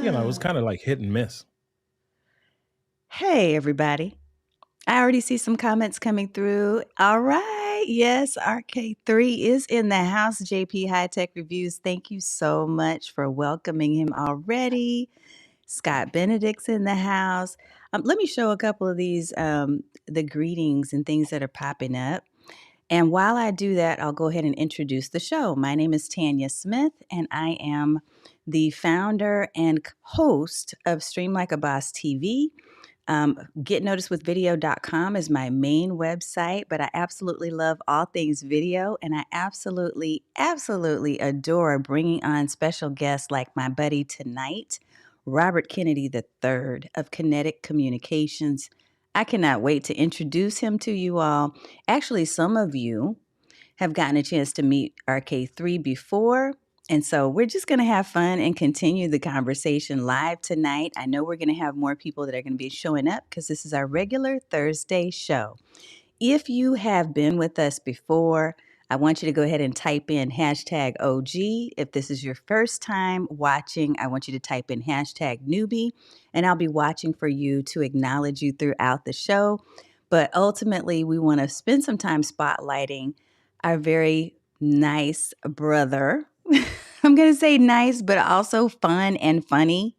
it was kind of like hit and miss. Hey, everybody. I already see some comments coming through. All right. Yes, RK3 is in the house. JP High Tech Reviews. Thank you so much for welcoming him already. Scott Benedict's in the house. Let me show a couple of these, the greetings and things that are popping up. And while I do that, I'll go ahead and introduce the show. My name is Tanya Smith, and I am the founder and host of Stream Like a Boss TV. GetNoticedWithVideo.com is my main website, but I absolutely love all things video, and I absolutely adore bringing on special guests like my buddy tonight, Robert Kennedy III of Kinetic Communications. I cannot wait to introduce him to you all. Actually, some of you have gotten a chance to meet RK3 before. And so we're just going to have fun and continue the conversation live tonight. I know we're going to have more people that are going to be showing up because this is our regular Thursday show. If you have been with us before, I want you to go ahead and type in hashtag OG. If this is your first time watching, I want you to type in hashtag newbie, and I'll be watching for you to acknowledge you throughout the show. But ultimately, we want to spend some time spotlighting our very nice brother. I'm going to say nice, but also fun and funny.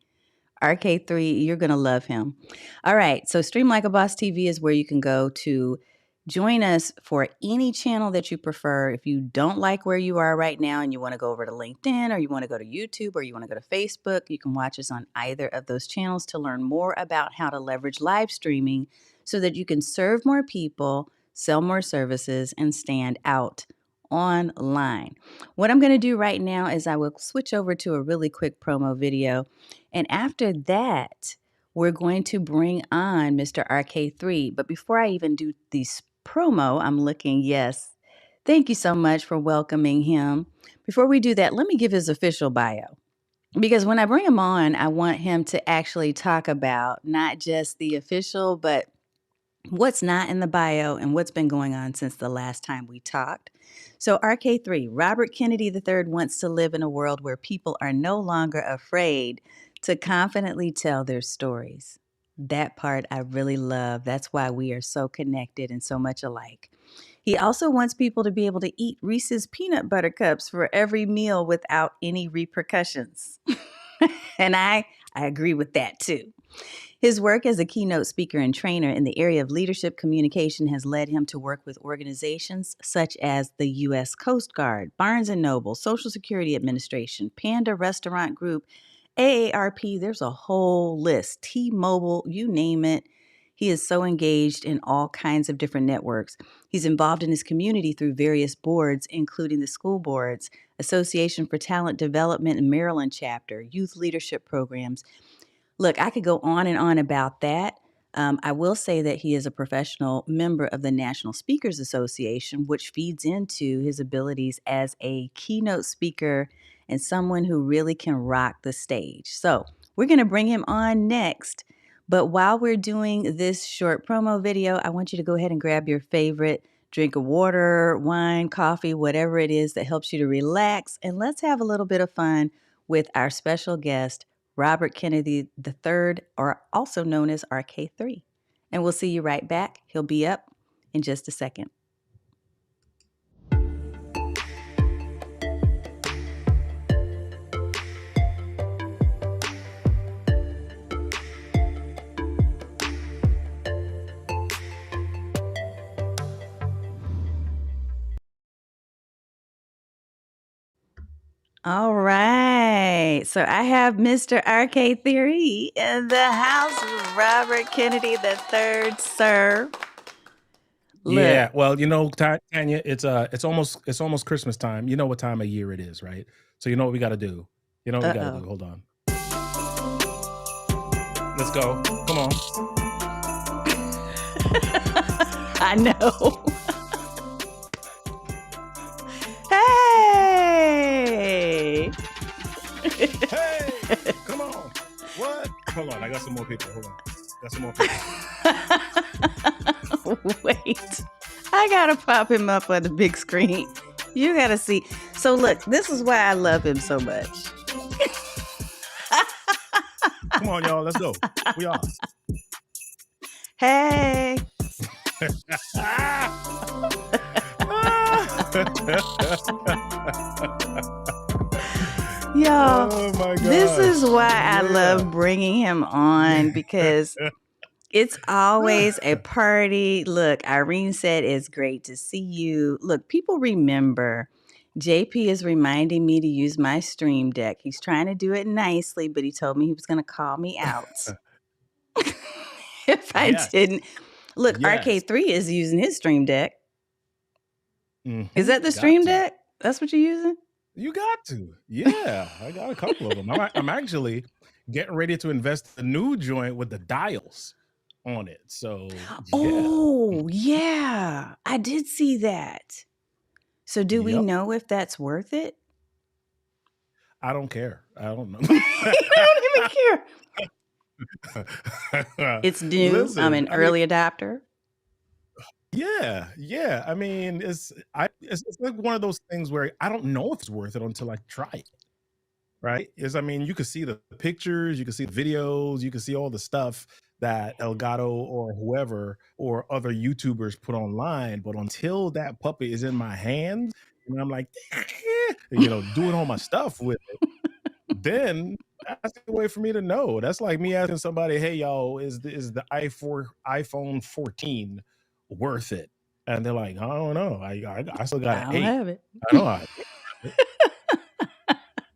RK3, you're going to love him. All right. So Stream Like a Boss TV is where you can go to join us for any channel that you prefer. If you don't like where you are right now and you want to go over to LinkedIn or you want to go to YouTube or you want to go to Facebook, you can watch us on either of those channels to learn more about how to leverage live streaming so that you can serve more people, sell more services, and stand out online. What I'm going to do right now is I will switch over to a really quick promo video. And after that, we're going to bring on Mr. RK3. But before I even do this promo, I'm looking, yes. Thank you so much for welcoming him. Before we do that, let me give his official bio. Because when I bring him on, I want him to actually talk about not just the official, but what's not in the bio and what's been going on since the last time we talked. So RK3, Robert Kennedy III wants to live in a world where people are no longer afraid to confidently tell their stories. That part I really love. That's why we are so connected and so much alike. He also wants people to be able to eat Reese's peanut butter cups for every meal without any repercussions. And I agree with that too. His work as a keynote speaker and trainer in the area of leadership communication has led him to work with organizations such as the U.S. Coast Guard, Barnes & Noble, Social Security Administration, Panda Restaurant Group, AARP, there's a whole list, T-Mobile, you name it. He is so engaged in all kinds of different networks. He's involved in his community through various boards, including the school boards, Association for Talent Development in Maryland chapter, youth leadership programs. Look, I could go on and on about that. I will say that he is a professional member of the National Speakers Association, which feeds into his abilities as a keynote speaker and someone who really can rock the stage. So we're going to bring him on next. But while we're doing this short promo video, I want you to go ahead and grab your favorite drink of water, wine, coffee, whatever it is that helps you to relax. And let's have a little bit of fun with our special guest, Robert Kennedy III, or also known as RK3. And we'll see you right back. He'll be up in just a second. All right. So I have Mr. RK3 in the house, Robert Kennedy III, sir. Look. Yeah, well, Tanya, it's almost Christmas time. You know what time of year it is, right? So you know what we got to do. You know what we got to do. Hold on. Let's go. Come on. I know. Hey! Hey! Come on. What? Hold on. I got some more people. Hold on. Got some more people. Wait. I got to pop him up on the big screen. You got to see. So look, this is why I love him so much. Come on, y'all. Let's go. We are. Hey. Y'all, Oh my this is gosh. why I Yeah. love bringing him on, because it's always a party. Look, Irene said it's great to see you. Look, people remember. JP is reminding me to use my Stream Deck. He's trying to do it nicely, but he told me he was going to call me out if I Yes. didn't. Look, Yes. RK3 is using his Stream Deck. Is Mhm. that the Got Stream to. Deck? That's what you're using? You got to. Yeah. I got a couple of them. I'm actually getting ready to invest in a new joint with the dials on it. So yeah. Oh, yeah. I did see that. So do we Yep. know if that's worth it? I don't care. I don't know. I don't even care. It's new. Listen, I'm an early adopter. Yeah, yeah. I mean, it's like one of those things where I don't know if it's worth it until I try it. Right? I mean, you can see the pictures, you can see the videos, you can see all the stuff that Elgato or whoever or other YouTubers put online, but until that puppy is in my hands and I'm like, doing all my stuff with it, then that's the way for me to know. That's like me asking somebody, "Hey, y'all, is the iPhone 14 worth it?" And they're like, "I don't know. I still got I an don't 8. have it. I know I have it."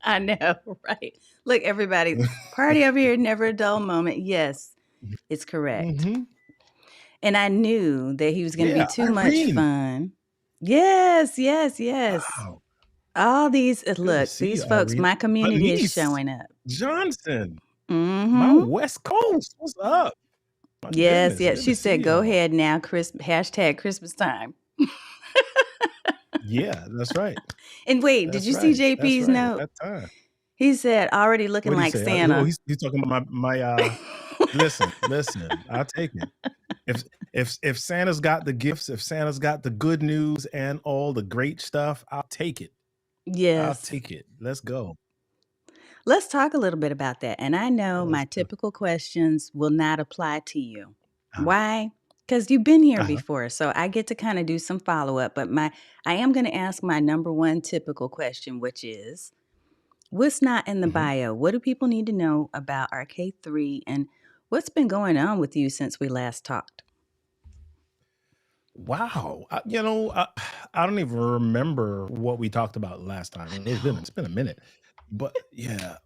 I know, right? Look, everybody, party over here, never a dull moment. Yes, it's correct. Mhm. And I knew that he was going to be Yeah, too much Irene. fun. Yes, yes, yes. Wow. All these, Good to look, see these you, folks, Irene. my community is Denise showing up. Johnson, my Mm-hmm. West Coast. What's up? My Yes, goodness, yes. good to She see said, go y'all. ahead now, hashtag Christmas time. Yeah, that's right. And wait, did That's you see right. That's JP's right. It's note? that time. He said, already looking What do you like say? Oh, Santa. he's talking about my listen, I'll take it. If Santa's got the gifts, if Santa's got the good news and all the great stuff, I'll take it. I'll Yes. take it. Let's go. Let's talk a little bit about that. And I know Let's my go. typical questions will not apply to you. Uh-huh. Why? Because you've been here Uh-huh. before. So I get to kind of do some follow-up. But I am going to ask my number one typical question, which is, what's not in the Mhm. bio? What do people need to know about RK3, and what's been going on with you since we last talked? Wow. I don't even remember what we talked about last time. I It's been know. it's been a minute. But yeah.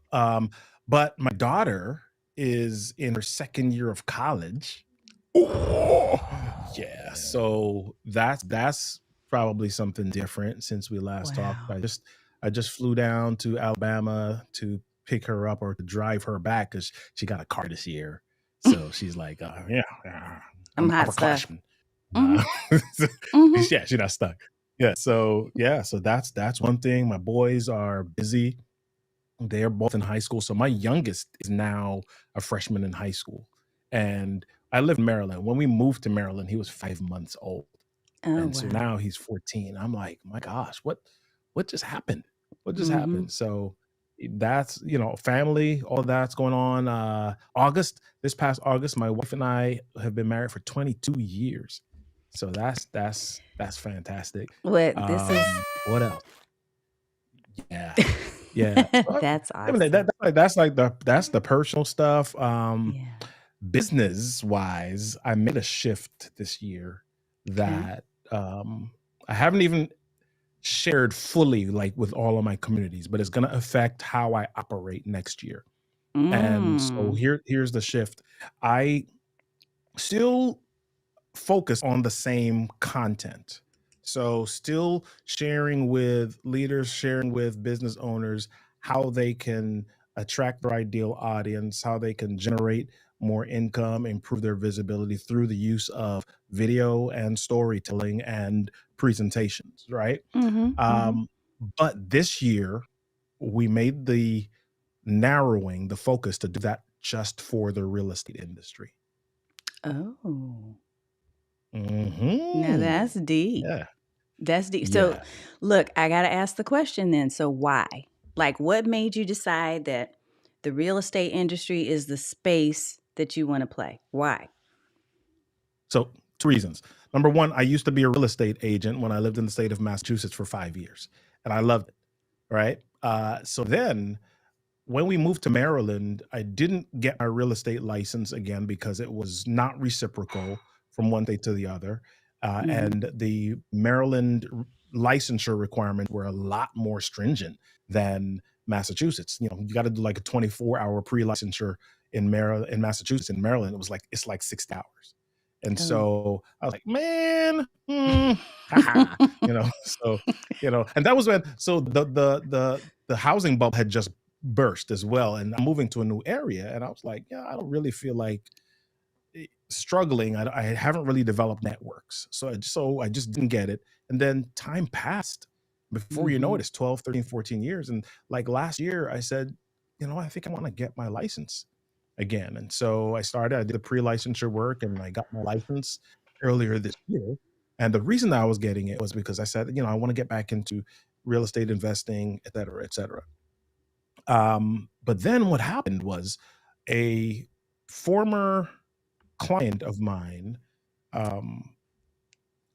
But my daughter is in her second year of college. Yeah. So that's probably something different since we last talked. Wow. I just flew down to Alabama to pick her up or to drive her back because she got a car this year. So she's like, yeah, I'm I'm hot stuff. upperclassman. Mm-hmm. Uh, Mm-hmm. yeah, she's not stuck. Yeah, so that's one thing. My boys are busy. They're both in high school. So my youngest is now a freshman in high school. And I live in Maryland. When we moved to Maryland, he was 5 months old. Oh, And so wow. now he's 14. I'm like, my gosh, what just happened? What just Mm-hmm. happened? So that's, family, all that's going on. This past August, my wife and I have been married for 22 years. So that's fantastic. This is What else? Yeah. Yeah. So, that's I mean, awesome. that's the personal stuff. Yeah. Business wise, I made a shift this year Okay. that I haven't even shared fully like with all of my communities, but it's going to affect how I operate next year. And so Mm. here's the shift. I still focus on the same content. So, still sharing with leaders, sharing with business owners how they can attract their ideal audience, how they can generate more income, improve their visibility through the use of video and storytelling and presentations, right? Mm-hmm. Mm-hmm. Um, but this year, we made the narrowing the focus to do that just for the real estate industry. Oh. Now Hmm. that's deep. Yeah. That's deep. So, Yeah. look, I got to ask the question then. So, why? Like, what made you decide that the real estate industry is the space that you want to play. Why? So, 2 reasons. Number 1, I used to be a real estate agent when I lived in the state of Massachusetts for 5 years, and I loved it, right? So then when we moved to Maryland, I didn't get my real estate license again because it was not reciprocal from one state to the other. Mhm. And the Maryland licensure requirements were a lot more stringent than Massachusetts. You know, you got to do like a 24-hour pre-licensure in Maryland, in Massachusetts. In Maryland, it's like 6 hours. And Oh. so I was like, man, haha, you know. So, and that was when the housing bubble had just burst as well, and I'm moving to a new area, and I was like, yeah, I don't really feel like struggling. I haven't really developed networks, so I just didn't get it. And then time passed. Before you know it, Mhm. it's 12, 13, 14 years. And like last year, I said, I think I want to get my license again. And so I did the pre-licensure work and I got my license earlier this year. And the reason that I was getting it was because I said, I want to get back into real estate investing, et cetera, et cetera. But then what happened was a former client of mine um,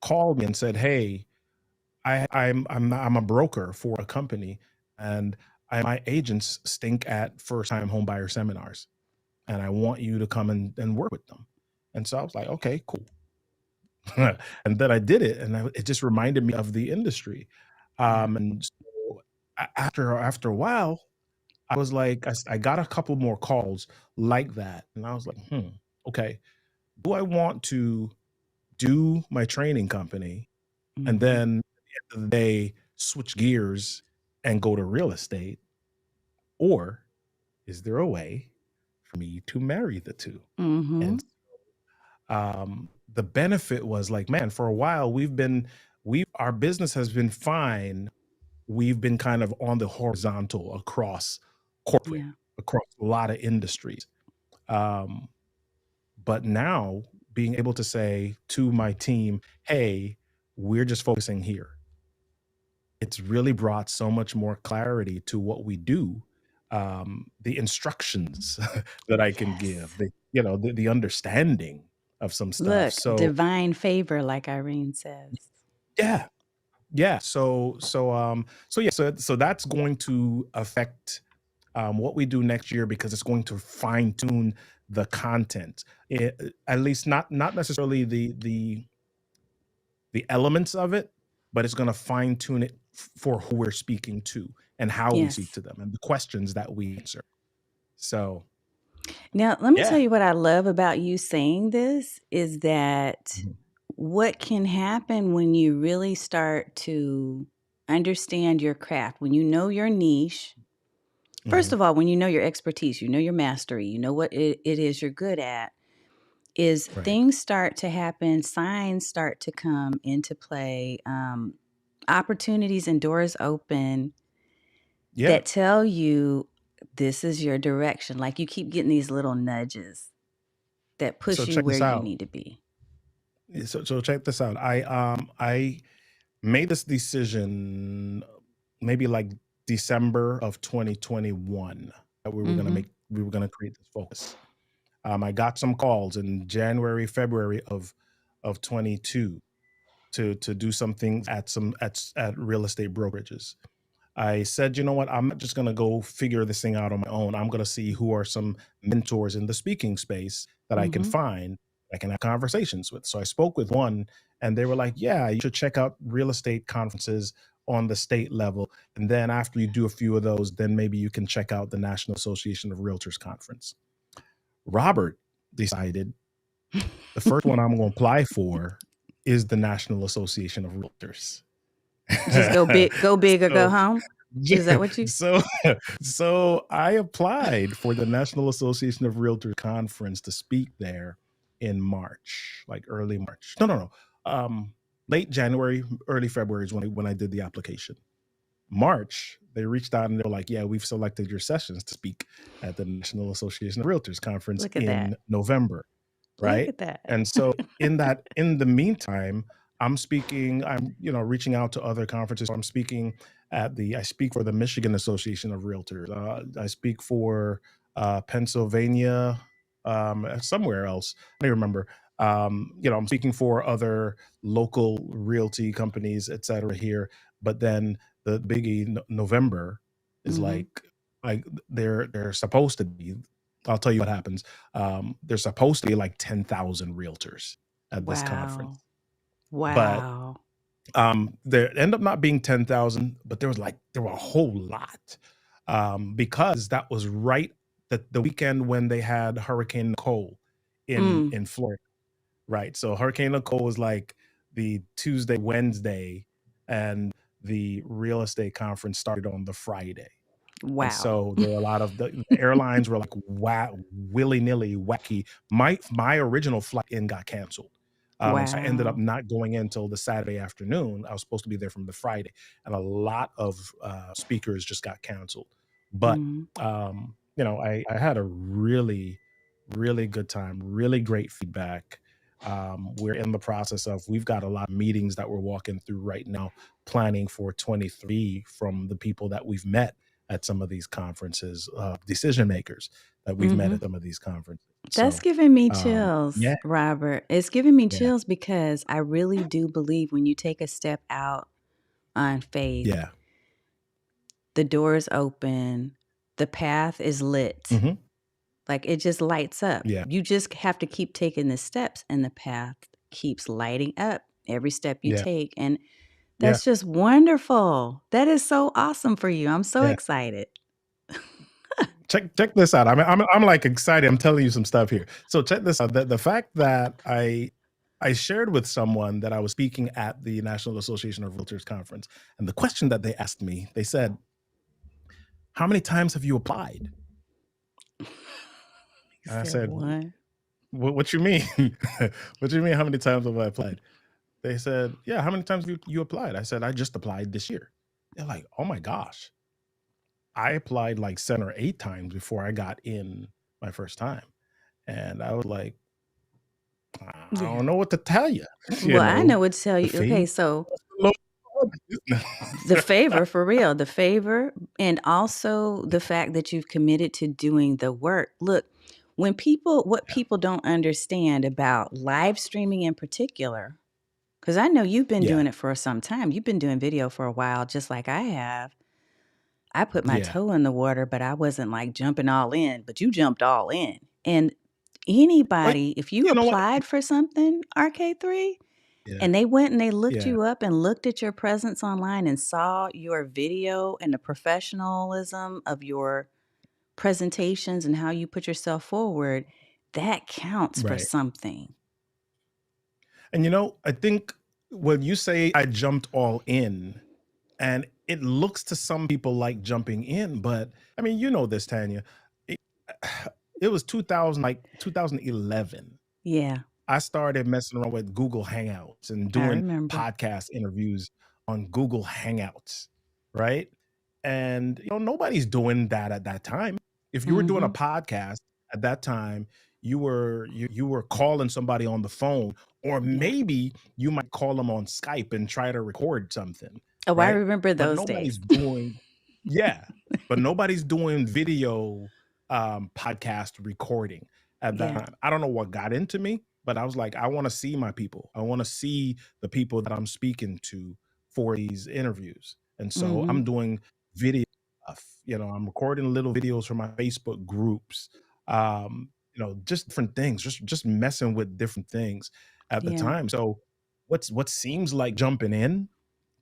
called me and said, "Hey, I'm a broker for a company, and my agents stink at first time home buyer seminars, and I want you to come and work with them." And so I was like, "Okay, cool." And then I did it, and it just reminded me of the industry. Yeah. And so after a while, I was like, I got a couple more calls like that, and I was like, okay, do I want to do my training company and Mhm. then at the end of the day switch gears and go to real estate, or is there a way for me to marry the two? And Mhm. the benefit was like, man, for a while we our business has been fine. We've been kind of on the horizontal across corporate, Yeah. across a lot of industries. Um, but now being able to say to my team, hey, we're just focusing here. It's really brought so much more clarity to what we do. The instructions that I can give, Yes. the understanding of some stuff. Look, So divine favor, like Irene says. yeah, yeah. So that's going to affect what we do next year because it's going to fine tune the content. At least not necessarily the elements of it, but it's going to fine tune it for who we're speaking to and how we speak Yes. to them and the questions that we answer. So Now, let me tell yeah. you what I love about you saying this is that Mhm. what can happen when you really start to understand your craft, when you know your niche. First Mhm. of all, when you know your expertise, you know your mastery, you know what it is you're good at, is Right. things start to happen, signs start to come into play, opportunities and doors open Yeah. that tell you this is your direction. Like you keep getting these little nudges that So push you check where this you out. need to be. So check this out. I made this decision maybe like December of 2021 that Mhm. we were gonna create this focus. I got some calls in January, February of 22 to do something at real estate brokerages. I said, you know what? I'm not just going to go figure this thing out on my own. I'm going to see who are some mentors in the speaking space that I can Mhm. find, I can have conversations with. So I spoke with one, and they were like, yeah, you should check out real estate conferences on the state level. And then after you do a few of those, then maybe you can check out the National Association of Realtors conference. Robert decided the first one I'm going to apply for is the National Association of Realtors. Just go big or go So home? Is that what you so so I applied for the National Association of Realtors conference to speak there in March, like early March. No. Late January, early February is when I did the application. March, they reached out and they were like, "Yeah, we've selected your sessions to speak at the National Association of Realtors conference look at in that. November." Look Right? at that. And so in the meantime, I'm reaching out to other conferences. I speak for the Michigan Association of Realtors. I speak for Pennsylvania, somewhere else. I don't remember. I'm speaking for other local realty companies, et cetera, here. But then the biggie November is Mhm. like they're supposed to be. I'll tell you what happens. There's supposed to be like 10,000 realtors at this Wow. conference, but Wow. there end up not being 10,000, but there were a whole lot, because that was right the weekend when they had Hurricane Nicole Mm. in Florida, right? So Hurricane Nicole was like the Tuesday, Wednesday, and the real estate conference started on the Friday. And Wow. so there were a lot of the airlines were like willy-nilly, wacky. My original flight in got canceled. And so I ended up Wow. not going in till the Saturday afternoon. I was supposed to be there from the Friday, and a lot of speakers just got canceled. But Mhm. I had a really, really good time, really great feedback. We're in the process of we've got a lot of meetings that we're walking through right now, planning for 23 from the people that we've met at some of these conferences, decision makers that we've met Mhm. at some of these conferences. That's So, giving me yeah, chills, Robert. It's giving me yeah, chills because I really do believe when you take a step out on faith, yeah, the doors open, the path is lit. hmm, Like, it just lights up. yeah, You just have to keep taking the steps, and the path keeps lighting up every step you yeah, take, and yeah, that's just wonderful. That is so awesome for you. I'm so yeah. excited. Check this out. I'm like excited. I'm telling you some stuff here. So check this out. The fact that I shared with someone that I was speaking at the National Association of Realtors conference, and the question that they asked me, they said, "How many times have you applied?" He And I said, said, "What?" What you mean? What you mean? How many times have I applied?" They said, "Yeah, how many times have you applied?" I said, "I just applied this year." They're like, "Oh my gosh, I applied like 7 or 8 times before I got in my first time." And I was like, "I Yeah. don't know what to tell you." You Well, I know, know what to tell the you. Okay, fee. so the favor for real, the favor, and also the fact that you've committed to doing the work. Look, what Yeah, people don't understand about live streaming in particular, because I know you've been yeah, doing it for some time. You've been doing video for a while, just like I have. I put my yeah. toe in the water, but I wasn't like jumping all in, but you jumped all in. And anybody, if you You know what? applied for something, RK3, Yeah, and they went and they looked yeah, you up and looked at your presence online and saw your video and the professionalism of your presentations and how you put yourself forward, that counts for right. something. And I think when you say I jumped all in, and it looks to some people like jumping in, but I mean, you know this, Tanya. It, it was 2000, like 2011. Yeah, I started messing around with Google Hangouts and I doing remember. podcast interviews on Google Hangouts, right? And nobody's doing that at that time. If you were doing a Mhm. podcast at that time, you were calling somebody on the phone, or Yeah. maybe you might call them on Skype and try to record something, Oh, I right? remember But those nobody's days. doing yeah, but nobody's doing video podcast recording at that Yeah. time. I don't know what got into me, but I was like, I want to see my people. I want to see the people that I'm speaking to for these interviews. And so I'm Mhm. doing video stuff. I'm recording little videos for my Facebook groups. Just different things, just messing with different things at the Yeah. time. So what seems like jumping in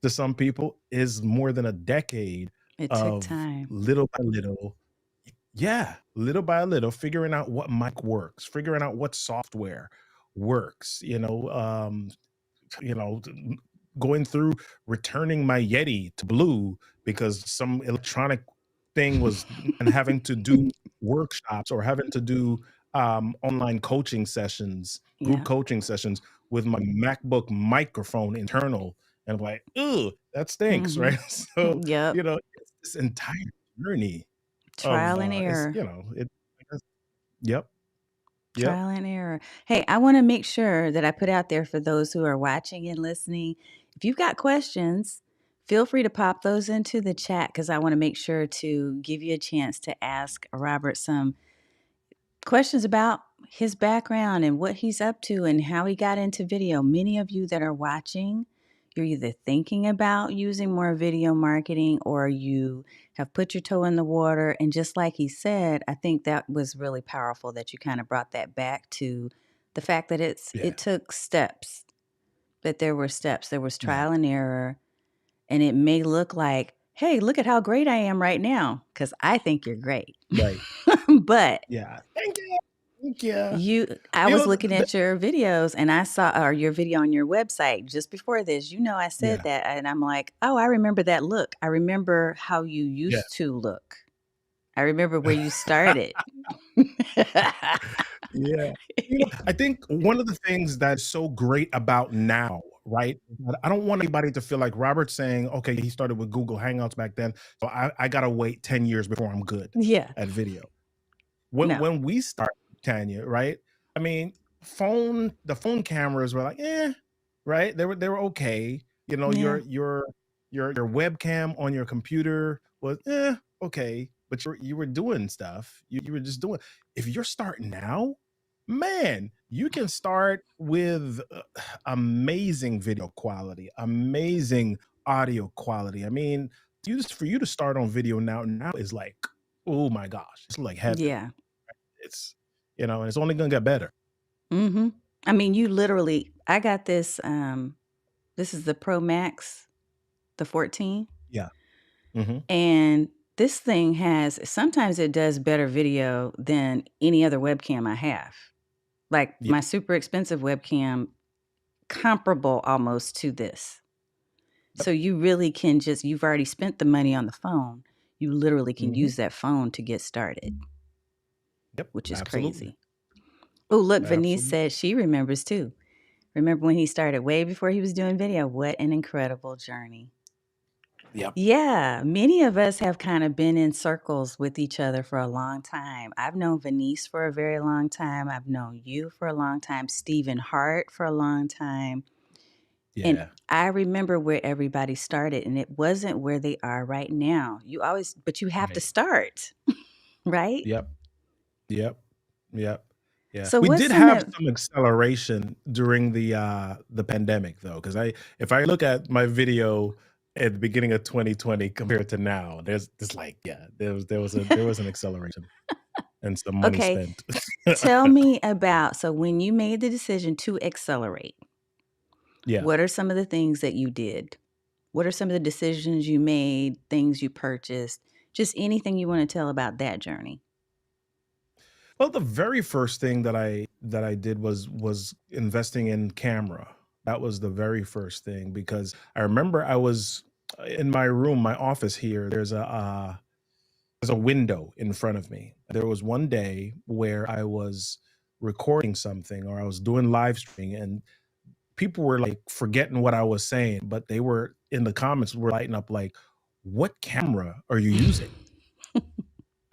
to some people is more than a decade It took of time. little by little, yeah, little by little, figuring out what mic works, figuring out what software works, going through returning my Yeti to Blue because some electronic thing was, and having to do workshops or having to do online coaching sessions, group Yeah. coaching sessions with my MacBook microphone internal. And I'm like, "Ooh, that stinks," Mhm. right? So, Yep. it's this entire journey of Trial and it's error. it yep, yep, Trial and error. Hey, I want to make sure that I put out there for those who are watching and listening. If you've got questions, feel free to pop those into the chat because I want to make sure to give you a chance to ask Robert some questions about his background and what he's up to and how he got into video. Many of you that are watching, you're either thinking about using more video marketing or you have put your toe in the water. And just like he said, I think that was really powerful that you kind of brought that back to the fact that Yeah, it took steps, that there were steps, there was yeah, trial and error. And it may look like, hey, look at how great I am right now, because I think you're great. right. But Yeah. Thank you. Thank you. I You was know, looking at your videos and I saw or your video on your website just before this, I said yeah, that and I'm like, "Oh, I remember that look. I remember how you yeah. used to look. I remember where you started." Yeah. You know, I think one of the things that's so great about now, right? But I don't want anybody to feel like Robert's saying, okay, he started with Google Hangouts back then. So I gotta wait 10 years before I'm good Yeah. at video. When No. when we started, Tanya, right? I mean, the phone cameras were like, right? They were okay. You know, Yeah. your webcam on your computer was okay, but you were doing stuff. You were just doing. If you're starting now, man, you can start with amazing video quality, amazing audio quality. I mean, for you to start on video now is like, oh my gosh, it's like heaven. Yeah. It's and it's only gonna get better. Mhm. I mean, you literally I got this is the Pro Max, the 14. Yeah. Mhm. And this thing has sometimes it does better video than any other webcam I have. Like Yeah. my super expensive webcam, comparable almost to this. Yep. So you really can you've already spent the money on the phone. You literally can Mhm. use that phone to get started, Yep. which is Absolutely. crazy. Oh, look, Venice Absolutely. said she remembers too. Remember when he started way before he was doing video? What an incredible journey. Yep. Yeah, many of us have kind of been in circles with each other for a long time. I've known Venice for a very long time. I've known you for a long time, Stephen Hart for a long time. And Yeah. I remember where everybody started, and it wasn't where they are right now. But you have to Right. start, right? Yep. Yep. Yep. Yeah. So, We what's did some have of, some acceleration during the pandemic though, because if I look at my video at the beginning of 2020 compared to now, there's like, yeah, there was an acceleration and some money okay, spent. tell me about, so when you made the decision to accelerate, Yeah. what are some of the things that you did? What are some of the decisions you made, things you purchased? Just anything you want to tell about that journey. Well, the very first thing that I did was investing in camera. That was the very first thing because I remember I was in my room, my office here. There's a window in front of me. There was one day where I was recording something or I was doing live streaming, and people were like forgetting what I was saying, but they were in the comments were lighting up like, "What camera are you using?"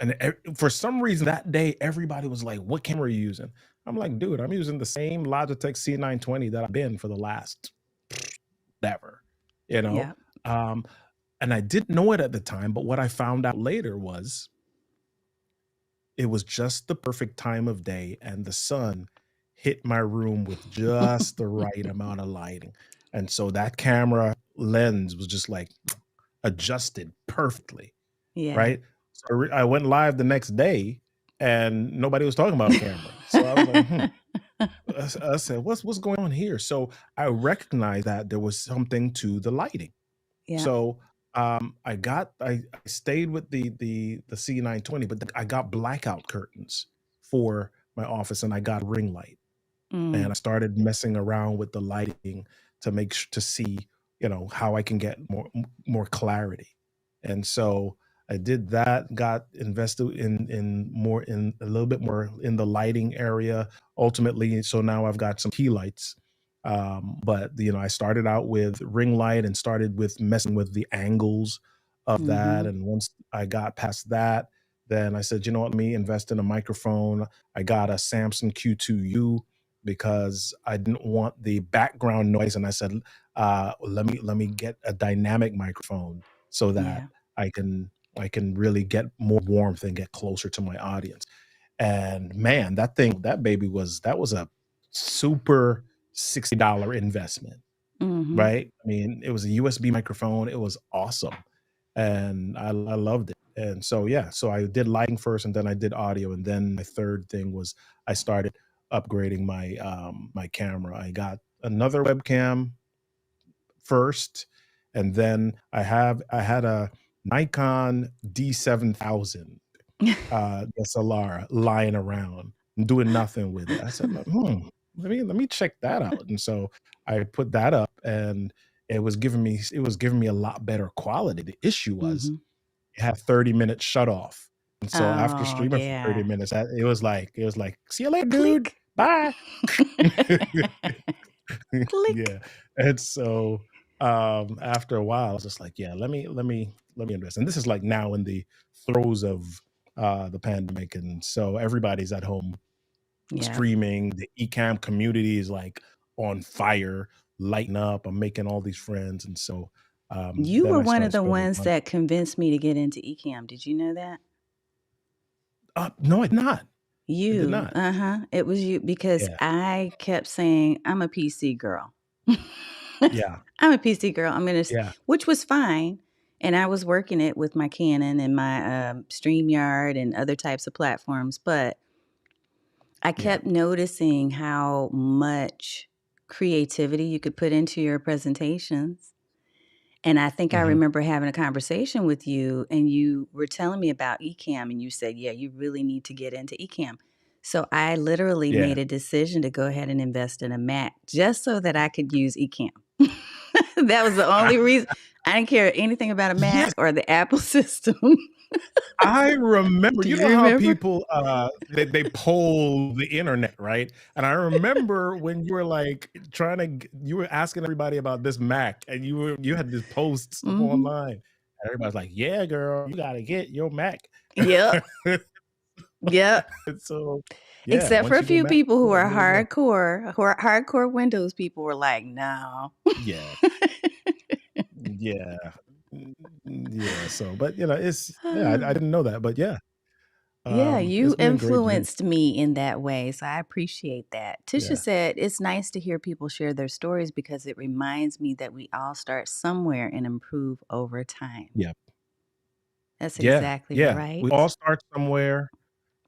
And for some reason that day, everybody was like, "What camera are you using?" I'm like, "Dude, I'm using the same Logitech C920 that I've been for the last ever," you know? Yeah. Um, and I didn't know it at the time, but what I found out later was it was just the perfect time of day, and the sun hit my room with just the right amount of lighting. And so that camera lens was just like adjusted perfectly. Yeah. Right? So I went live the next day and nobody was talking about the camera. So I was like, "Hmm." I said, "What's going on here?" So I recognized that there was something to the lighting. Yeah. So, I stayed with the C920, but I got blackout curtains for my office and I got a ring light and Mm. I started messing around with the lighting to see, how I can get more clarity. And so I did that, got invested in a little bit more in the lighting area ultimately. So now I've got some key lights. But I started out with ring light and started with messing with the angles of that. Mhm. And once I got past that, then I said, you know what, let me invest in a microphone. I got a Samsung Q2U because I didn't want the background noise, and I said, let me get a dynamic microphone so that Yeah. I can I can really get more warmth and get closer to my audience. And man, that baby that was a super $60 investment, Mhm. right? I mean, it was a USB microphone. It was awesome. And I loved it. And so, yeah, so I did lighting first and then I did audio. And then my third thing was I started upgrading my camera. I got another webcam first, and then I had a Nikon D7000 DSLR lying around, doing nothing with it. I said, let me check that out." And so I put that up, and it was giving me a lot better quality. The issue was Mhm. it had 30-minute shut off. And so after Oh, streaming for 30 yeah. minutes, it was like, "See you later, dude. Click. Bye." Click. Yeah. And so, after a while, I was just like, "Yeah, let me invest." And this is, like, now in the throes of, the pandemic, and so everybody's at home Yep. streaming. The Ecamm community is, like, on fire, lighting up. I'm making all these friends, and so, You then were I one of started the spending ones money. that convinced me to get into Ecamm. Did you know that? No, I did not. I did You, not. uh-huh, it was you because Yeah. I kept saying, "I'm a PC girl." Yeah. I'm a PC girl, I'm gonna s Yeah. which was fine, and I was working it with my Canon and my, StreamYard and other types of platforms, but I Yeah. kept noticing how much creativity you could put into your presentations. And I think I Mhm. remember having a conversation with you, and you were telling me about Ecamm, and you said, "Yeah, you really need to get into Ecamm." So I literally Yeah. made a decision to go ahead and invest in a Mac just so that I could use Ecamm. That was the only reason. I didn't care anything about a Yes. Mac or the Apple system. I remember, Do you you know how remember? people, they poll the internet, right? And I remember when you were, like, you were asking everybody about this Mac, and you had this posts up Mhm. online, and everybody's like, "Yeah, girl, you gotta get your Mac." Yep. Yep. And so, yeah, Except for once a you go few Mac, people yeah, good to go. who are hardcore Windows people were like, "No." Yeah, yeah, yeah, so but, yeah, I didn't know that, but yeah, Yeah, it's you been great doing. influenced me in that way, so I appreciate that. Tisha Yeah, said, "It's nice to hear people share their stories because it reminds me that we all start somewhere and improve over time." yeah, That's yeah, exactly yeah, we all right. start somewhere.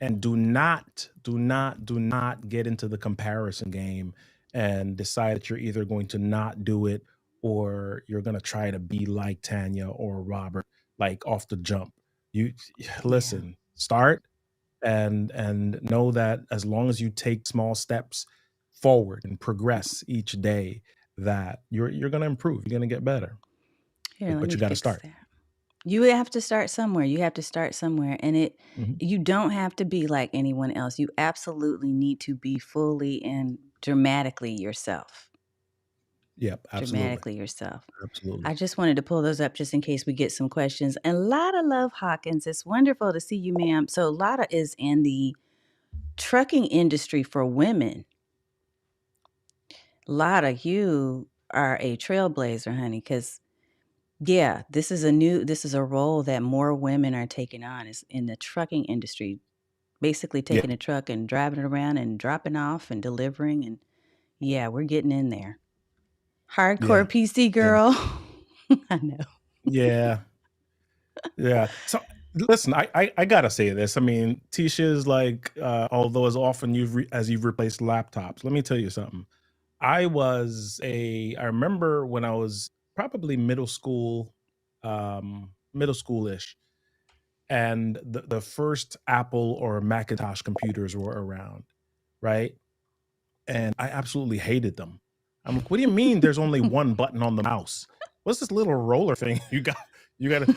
And do not get into the comparison game and decide that you're either going to not do it or you're gonna try to be like Tanya or Robert, like, off the jump. You Yeah. listen, start and know that as long as you take small steps forward and progress each day, that you're gonna improve, you're gonna get better, Here, let but me you gotta fix start. that. You have to start somewhere. You have to start somewhere. And Mhm. you don't have to be like anyone else. You absolutely need to be fully and dramatically yourself. Yep, absolutely, Dramatically yourself. absolutely. I just wanted to pull those up just in case we get some questions. And Lotta Love Hawkins, it's wonderful to see you, ma'am. So Lotta is in the trucking industry for women. Lotta, you are a trailblazer, honey, because yeah, this is a role that more women are taking on is in the trucking industry, basically Yeah, taking a truck and driving it around and dropping off and delivering. And yeah, we're getting in there. yeah, Hardcore PC yeah, girl. I know. yeah. Yeah. So listen, I gotta say this. I mean, Tisha is like, although as often as you've replaced laptops, let me tell you something. I remember when I was probably middle schoolish, and the first Apple or Macintosh computers were around, right? And I absolutely hated them. I'm like, "What do you mean there's only one button on the mouse? What's this little roller thing you got? What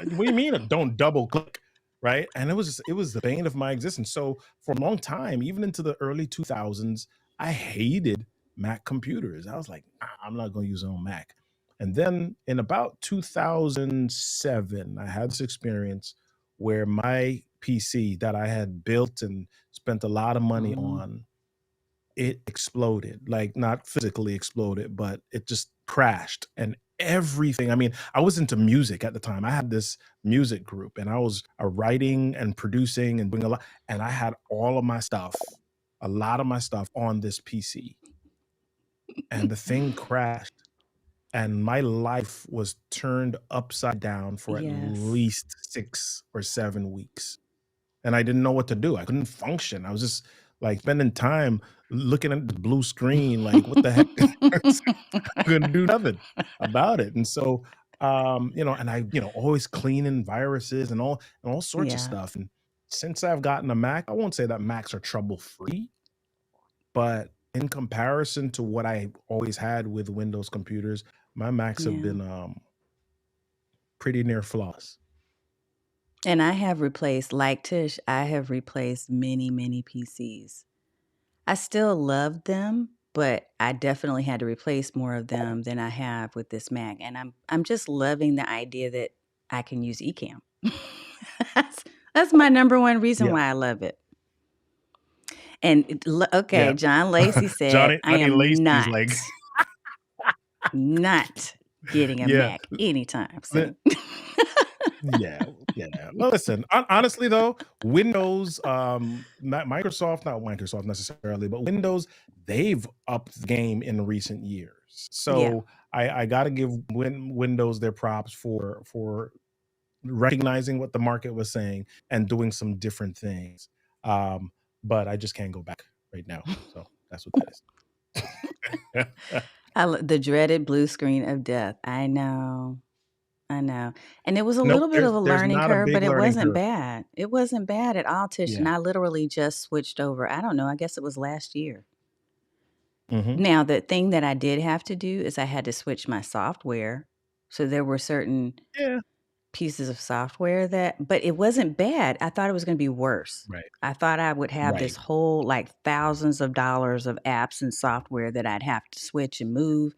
do you mean don't double click?" Right? And it was the bane of my existence. So for a long time, even into the early 2000s, I hated Mac computers. I was like, "Nah, I'm not going to use it on Mac." And then in about 2007, I had this experience where my PC that I had built and spent a lot of money Mhm. on, it exploded, like, not physically exploded, but it just crashed, and everything. I mean, I was into music at the time. I had this music group and I was writing and producing and doing a lot. And I had all of my stuff, a lot of my stuff on this PC. And the thing crashed and my life was turned upside down for at Yes. least 6 or 7 weeks. And I didn't know what to do. I couldn't function. I was just like spending time looking at the blue screen, like, what the heck? I couldn't do nothing about it. And so, and I, always cleaning viruses and all sorts of Yeah, stuff. And since I've gotten a Mac, I won't say that Macs are trouble free, but in comparison to what I always had with Windows computers, my Macs have yeah. been pretty near flawless. And I have replaced, like Tish, I have replaced many, many PCs. I still love them, but I definitely had to replace more of them than I have with this Mac. And I'm just loving the idea that I can use eCam. that's that's my number one reason Yeah, why I love it. And okay, yeah. John Lacey said, Johnny I Johnny am Lacey's like, not getting a yeah. Mac anytime soon. Yeah, yeah. Well, listen, honestly though, Windows, not Microsoft, not Microsoft necessarily, but Windows, they've upped the game in recent years. Yeah. So I got to give Windows their props for recognizing what the market was saying and doing some different things. Um, but I just can't go back right now. So that's what that is. The dreaded blue screen of death. I know. I know. And it was a Nope, little bit there's of a there's learning not a curve, big but it learning wasn't curve. bad. It wasn't bad at all, Tish. And Yeah. I literally just switched over. I don't know. I guess it was last year. Hmm. Now, the thing that I did have to do is I had to switch my software. So there were certain Yeah. pieces of software but it wasn't bad. I thought it was going to be worse. Right. I thought I would have this Right. whole like thousands of dollars of apps and software that I'd have to switch and move.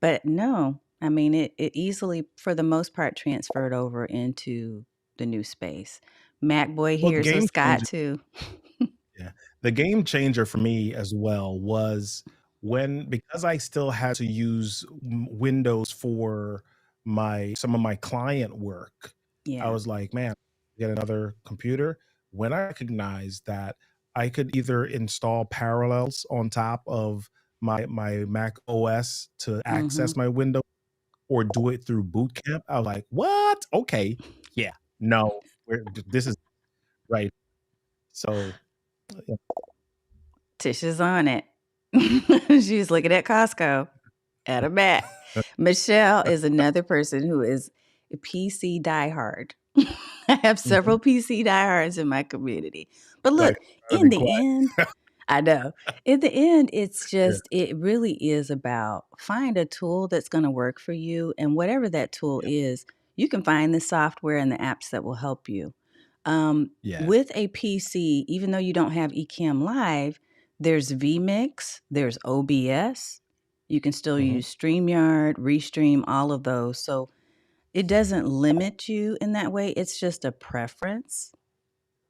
But no, I mean, it easily, for the most part, transferred over into the new space. Mac Boy Well, the here's a game Scott changer. too. Yeah. The game changer for me as well was because I still had to use Windows for my some of my client work. I Yeah. was like, "Man, get another computer." When I recognized that I could either install Parallels on top of my Mac OS to Mhm. access my Windows or do it through Boot Camp, I was like, "What? Okay. Yeah. No. This is right." So, yeah. Tish is on it. She's looking at Costco at a Mac. Michelle is another person who is a PC diehard. I have Mhm. several PC diehards in my community. But Like, look, gotta in be the quiet. end, I know. In the end, Yeah, it really is about find a tool that's going to work for you. And whatever that tool yeah, is, you can find the software and the apps that will help you. yeah. With a PC, even though you don't have Ecamm Live, there's vMix, there's OBS. You can still Mhm. use StreamYard, Restream, all of those. So it doesn't limit you in that way. It's just a preference.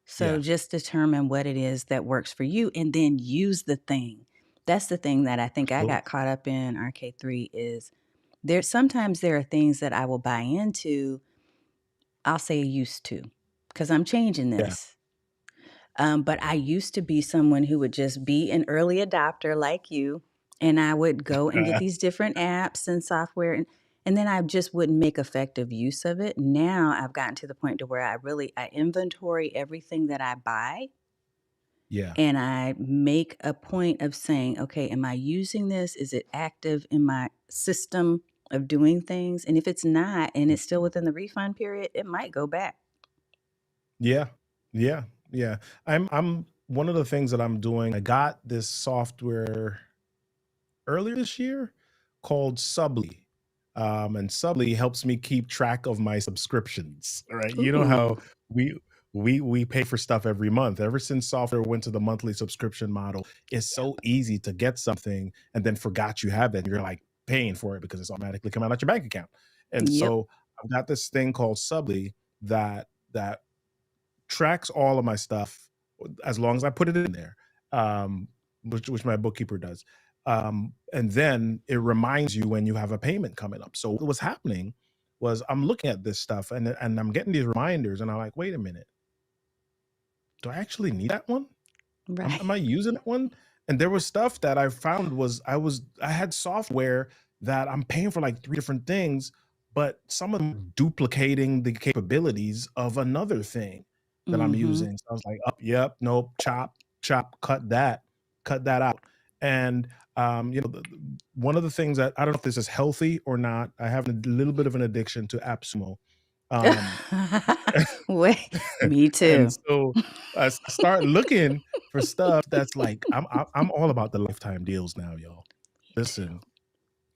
So Yeah, just determine what it is that works for you and then use the thing. That's the thing that I think I absolutely. got caught up in RK3 is sometimes there are things that I will buy into, I'll say used to, because I'm changing Yeah. this. But I used to be someone who would just be an early adopter like you, and I would go and get these different apps and software, and then I just wouldn't make effective use of it. Now I've gotten to the point to where I inventory everything that I buy, Yeah. and I make a point of saying, okay, am I using this? Is it active in my system of doing things? And if it's not, and it's still within the refund period, it might go back. Yeah. Yeah. Yeah. I'm one of the things that I'm doing, I got this software earlier this year called Subly. And Subly helps me keep track of my subscriptions. All right. You know Ooh, how we we pay for stuff every month. Ever since software went to the monthly subscription model, it's yep, so easy to get something and then forgot you have it. You're like paying for it because it's automatically come out of your bank account. And yep, so I've got this thing called Subly that tracks all of my stuff as long as I put it in there, which my bookkeeper does. And then it reminds you when you have a payment coming up. So what was happening was I'm looking at this stuff and I'm getting these reminders and I'm like, wait a minute, do I actually need that one? Am Right. I using that one? And there was stuff that I found was I had software that I'm paying for like 3 different things, but some of them duplicating the capabilities of another thing that I'm Mhm. using. So I was like, "Oh, yep, nope, chop, chop, cut that out." And, one of the things that I don't know if this is healthy or not, I have a little bit of an addiction to AppSumo. Um Wait, me and too. so I start looking for stuff that's like I'm all about the lifetime deals now, y'all. Me too. Listen.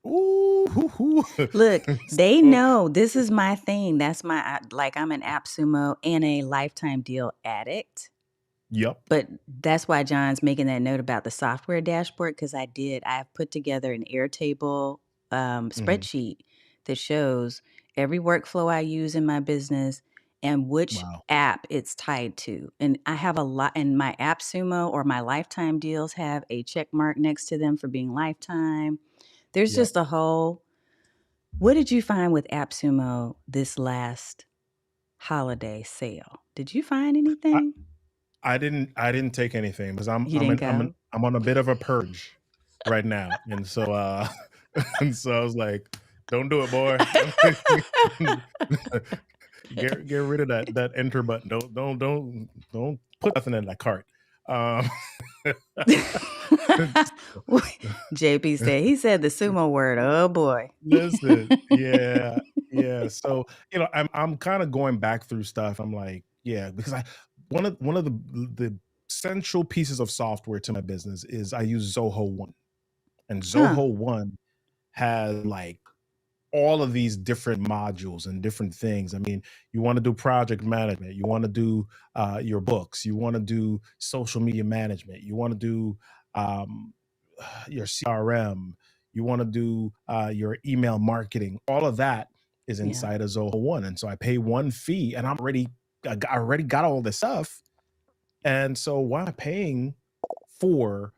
Ooh, hoo, hoo. Look, they So know this is my thing. That's my like I'm an AppSumo and a lifetime deal addict. yep. But that's why John's making that note about the software dashboard because I did. I've put together an Airtable Mhm. spreadsheet that shows every workflow I use in my business and which Wow. app it's tied to. And I have a lot, and my AppSumo or my lifetime deals have a check mark next to them for being lifetime. There's Yep. just a whole. What did you find with AppSumo this last holiday sale? Did you find I anything? I didn't take anything because You didn't go? I'm on a bit of a purge right now, and so, and so I was like, "Don't do it, boy. Don't get rid of that enter button. Don't put nothing in that cart." Um JP said he said the sumo word. Oh boy. Listen, yeah, yeah. So, I'm kinda going back through stuff. I'm like, yeah, because I one of the central pieces of software to my business is I use Zoho One, and Huh. Zoho One has, like, all of these different modules and different things. I mean, you want to do project management, you want to do your books, you want to do social media management, you want to do um, your CRM, you want to do your email marketing. All of that is Yeah. inside of Zoho One, and so I pay one fee, and I already got all this stuff, and so why am I paying for,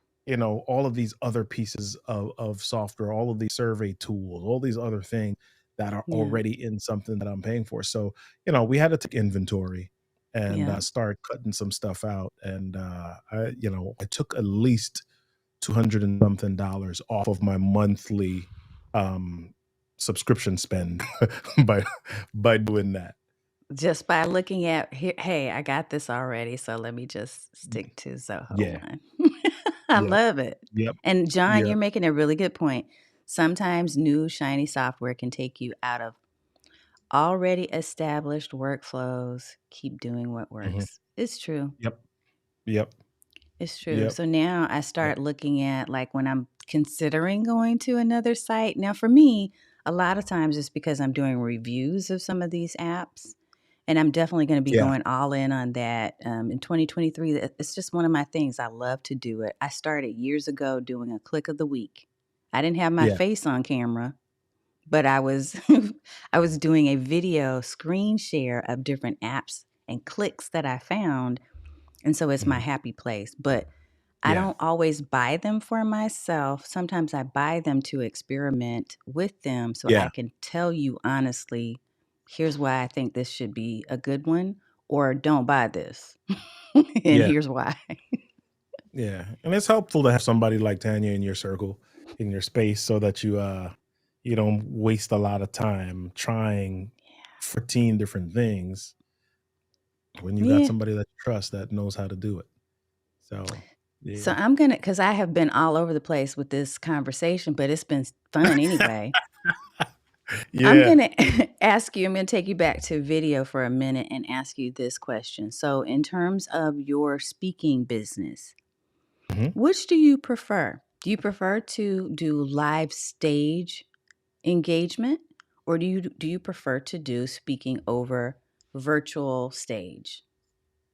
all of these other pieces of software, all of these survey tools, all these other things that are Yeah. already in something that I'm paying for? So, we had to take inventory and Yeah. start cutting some stuff out. And I took at least 200 and something dollars off of my monthly um subscription spend by doing that. Just by looking at here, hey, I got this already, so let me just stick to Zoho Yeah. one. I Yep. love it. Yep. And John, you're Yep. making a really good point. Sometimes new shiny software can take you out of already established workflows. Keep doing what Mhm. works. It's true. Yep. Yep. It's true. Yep. So now I Yep. start looking at like when I'm considering going to another site. Now, for me, a lot of times it's because I'm doing reviews of some of these apps. And I'm definitely going to be Yeah. going all in on that in 2023. It's just one of my things. I love to do it. I started years ago doing a click of the week. I didn't have my Yeah. face on camera, but I was I was doing a video screen share of different apps and clicks that I found, and so it's my Mhm. happy place. But I Yeah. don't always buy them for myself. Sometimes I buy them to experiment with them so I Yeah. can tell you honestly, here's why I think this should be a good one, or don't buy this. And Yeah. here's why. Yeah. And it's helpful to have somebody like Tanya in your circle, in your space, so that you don't waste a lot of time trying 14 different things when you got Yeah. somebody that you trust that knows how to do it. So, So yeah. I'm gonna, because I have been all over the place with this conversation, but it's been fun anyway. I'm Yeah. gonna ask you, I'm gonna take you back to video for a minute and ask you this question. So, in terms of your speaking business, Mhm. which do you prefer? Do you prefer to do live stage engagement, or do you prefer to do speaking over virtual stage?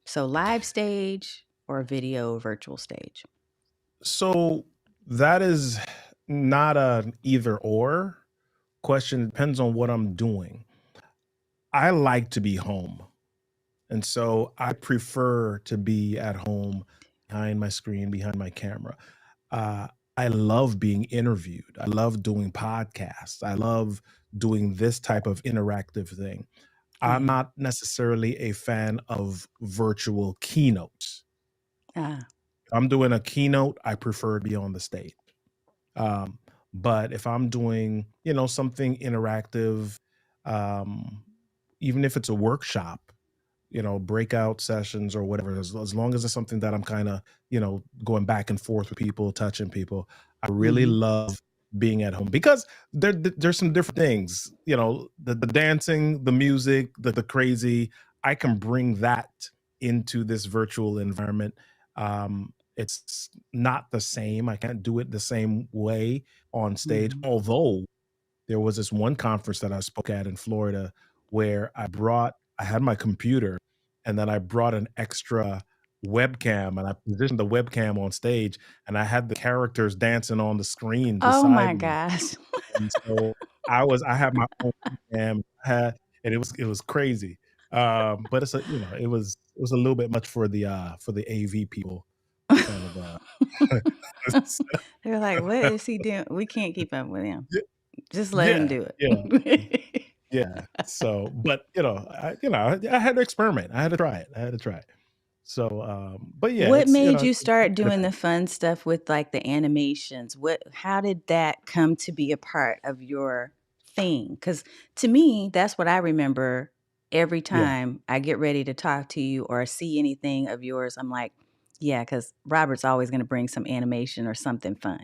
So live stage or video virtual stage? So that is not an either or question. It depends on what I'm doing. I like to be home. And so I prefer to be at home behind my screen, behind my camera. Uh, I love being interviewed. I love doing podcasts. I love doing this type of interactive thing. I'm Yeah. not necessarily a fan of virtual keynotes. Ah. If I'm doing a keynote, I prefer to be on the stage. Um, but if I'm doing, something interactive, um, even if it's a workshop, breakout sessions or whatever, as long as it's something that I'm kind of, going back and forth with people, touching people, I really Mhm. love being at home because there's some different things, the dancing, the music, the crazy. I can bring that into this virtual environment. It's not the same. I can't do it the same way on stage, Mhm. although there was this one conference that I spoke at in Florida where I had my computer and then I brought an extra webcam and I positioned the webcam on stage and I had the characters dancing on the screen Oh beside my me. gosh. And so I had my own webcam, and it was crazy. But it was a little bit much for the AV people to kind of They're like, "What is he doing? We can't keep up with him. Just let him yeah, do yeah. it." Yeah. So, but I had to experiment. I had to try it. I had to try it. So, but yeah, What it's made you it start doing the depends. fun stuff with, like, the animations? How did that come to be a part of your thing? Because to me, that's what I remember every Yeah. time I get ready to talk to you or see anything of yours, I'm like, "Yeah, because Robert's always gonna bring some animation or something fun."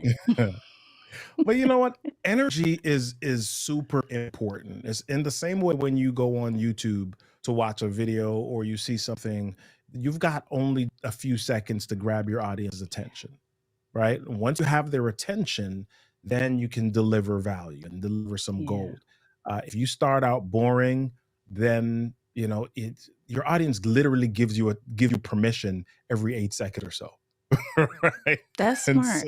But you know what? Energy is super important. It's in the same way when you go on YouTube to watch a video or you see something, you've got only a few seconds to grab your audience's attention, right? Once you have their attention, then you can deliver value and deliver some Yeah. gold. If you start out boring, then your audience literally give you permission every 8 seconds or so, right? That's And smart.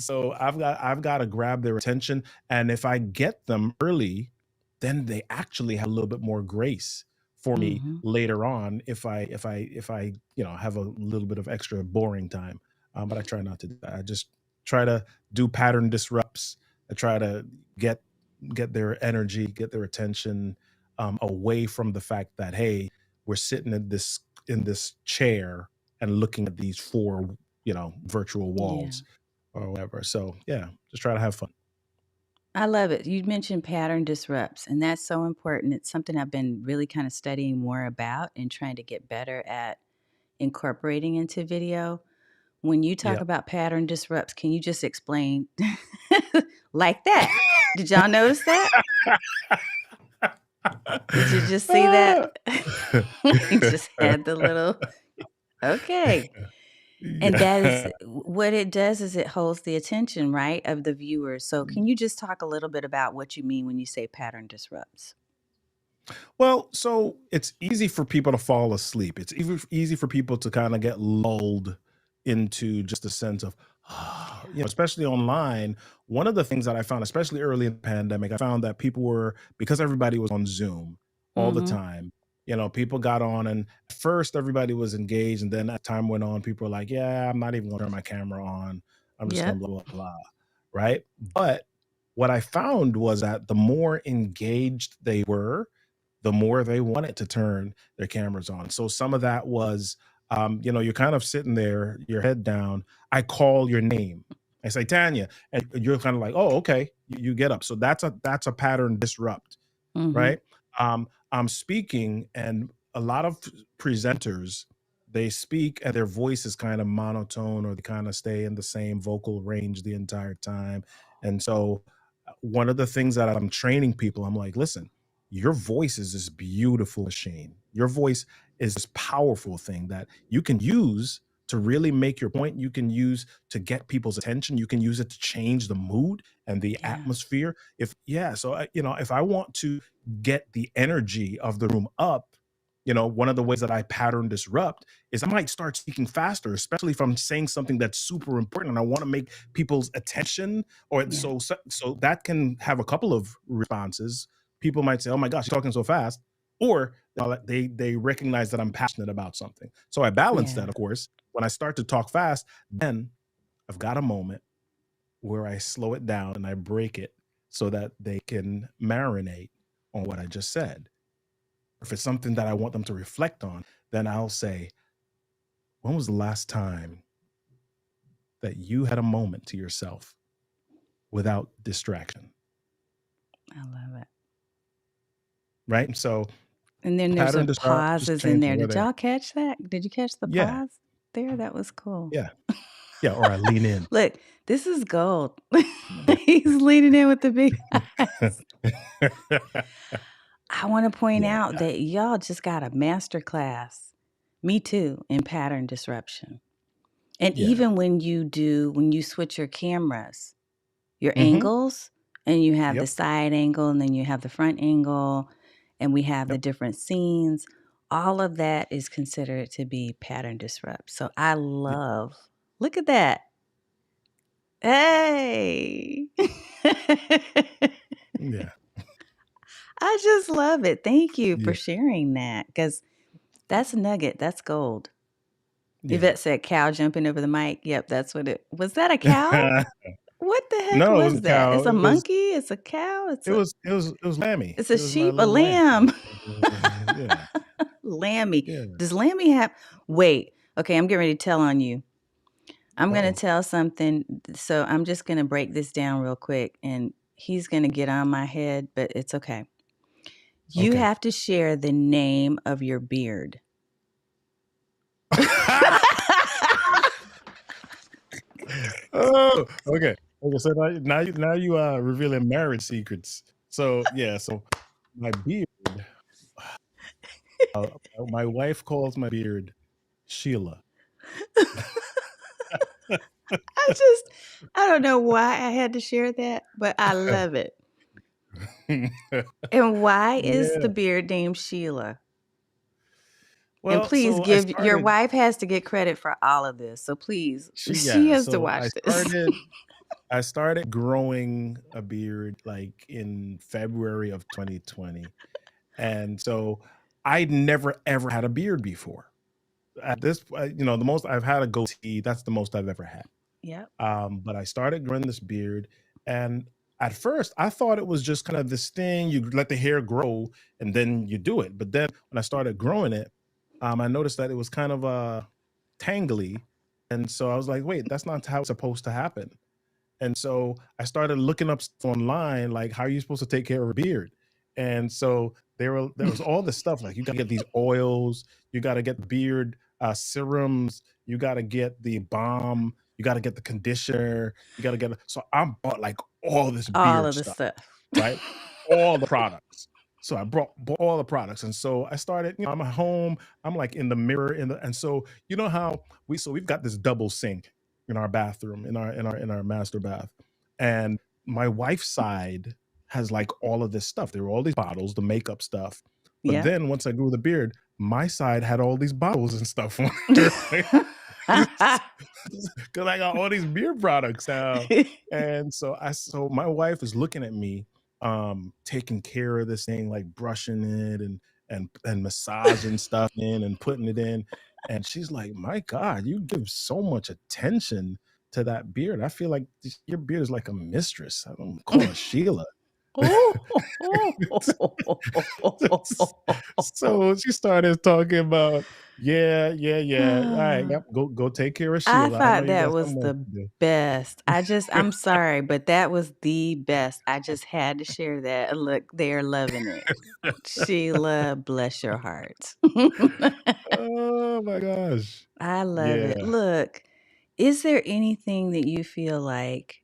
so I've got to grab their attention, and if I get them early, then they actually have a little bit more grace for me Mhm. later on if I have a little bit of extra boring time. But I try not to do that. I just try to do pattern disrupts. I try to get get their energy, get their attention away from the fact that hey, we're sitting in this chair and looking at these four virtual Yeah. walls or whatever. So yeah, just try to have fun. I love it. You mentioned pattern disrupts, and that's so important. It's something I've been really kind of studying more about and trying to get better at incorporating into video. When you talk Yeah. about pattern disrupts, can you just explain like that? Did y'all notice that? Did you just see that? Ah. He just had the little okay. And that is Yeah. what it does is it holds the attention, right, of the viewers. So can you just talk a little bit about what you mean when you say pattern disrupts? Well, so it's easy for people to fall asleep. It's easy for people to kind of get lulled into just a sense of, especially online. One of the things that I found, especially early in the pandemic, I found that people were, because everybody was on Zoom all the Mhm. time, people got on and at first everybody was engaged. And then as time went on, people were like, yeah, I'm not even going to turn my camera on. I'm just going Yep. to blah, blah, blah. Right. But what I found was that the more engaged they were, the more they wanted to turn their cameras on. So some of that was, you're kind of sitting there, your head down. I call your name. I say Tanya, and you're kind of like, oh, okay. You get up. So that's a pattern disrupt, Mhm. right? I'm speaking, and a lot of presenters they speak and their voice is kind of monotone or they kind of stay in the same vocal range the entire time. And so, one of the things that I'm training people, I'm like, listen, your voice is this beautiful machine. Your voice is this powerful thing that you can use to really make your point. You can use to get people's attention. You can use it to change the mood and the Yeah. atmosphere. If I want to get the energy of the room up, one of the ways that I pattern disrupt is I might start speaking faster, especially if I'm saying something that's super important and I want to make people's attention or Yeah. so that can have a couple of responses. People might say, "Oh my gosh, you're talking so fast," or they recognize that I'm passionate about something. So I balance Yeah. that, of course. When I start to talk fast, then I've got a moment. where I slow it down and I break it so that they can marinate on what I just said. If it's something that I want them to reflect on, then I'll say, when was the last time that you had a moment to yourself without distraction? I love it. Right. And so And then there's a pattern just pauses in changed there. over Did there. y'all catch that? Did you catch the Yeah. pause there? That was cool. Yeah. Yeah. Or I lean in. Look, this is gold. Yeah. He's leaning in with the big eyes. I want to point Yeah. out that y'all just got a master class. Me too, in pattern disruption. And Yeah. even when you switch your cameras, your Hmm. angles, and you have the Yep. side angle and then you have the front angle, and we have the Yep. different scenes, all of that is considered to be pattern disrupt. So I Yeah. love, look at that. Hey. Yeah. I just love it. Thank you for Yeah. sharing that because that's a nugget. That's gold. Yeah. Yvette said cow jumping over the mic. Yep, that's what it was. That a cow? What the heck No, it was a was that? cow. It's a monkey? It's a cow? It was Lammy. It's a It was my sheep? A little lamb. lamb? Yeah. Lammy. Yeah. Does Lammy have wait, okay, I'm getting ready to tell on you. I'm gonna Uh-oh. tell something. So I'm just gonna break this down real quick and he's gonna get on my head, but it's okay. You Okay. have to share the name of your beard. Oh, okay. Okay, so now you revealing marriage secrets. So, yeah, so my beard, my wife calls my beard Sheila. I just I don't know why I had to share that, but I love it. And why is the Yeah. beard named Sheila? And Well, please so I give your started wife has to get credit for all of this. So please, she she yeah, has to so watch I this. started I started growing a beard, like, in February of 2020, and so I'd never ever had a beard before. At this the most I've had a goatee, that's the most I've ever had. Yep. But I started growing this beard, and at first I thought it was just kind of this thing you let the hair grow and then you do it. But then when I started growing it, I noticed that it was kind of tangly, and so I was like, wait, that's not how it's supposed to happen. And so I started looking up stuff online, like how are you supposed to take care of a beard? And so there was all this stuff like you got to get these oils, you got to get beard serums, you got to get the balm, you got to get the conditioner, you got to get. So I bought like all this All beard of the stuff, stuff. right? All the products. So I bought all the products, and so I started. I'm at home. I'm like in the mirror, and so you know how we've got this double sink in our bathroom, in our master bath. And my wife's side has like all of this stuff. There were all these bottles, the makeup stuff. But Yep. then once I grew the beard, my side had all these bottles and stuff on it, right? Because I got all these beard products now. And so my wife is looking at me, taking care of this thing, like brushing it and massaging stuff in and putting it in. And she's like, "My God, you give so much attention to that beard. I feel like your beard is like a mistress. I'm calling her Sheila." So she started talking about, yeah, yeah, yeah. All right, yep. Go take care of I Sheila. I know thought you that got some was work the to best. do. I'm sorry, but that was the best. I just had to share that. Look, they're loving it. Sheila, bless your heart. Oh my gosh. I love it. Yeah. Look, is there anything that you feel like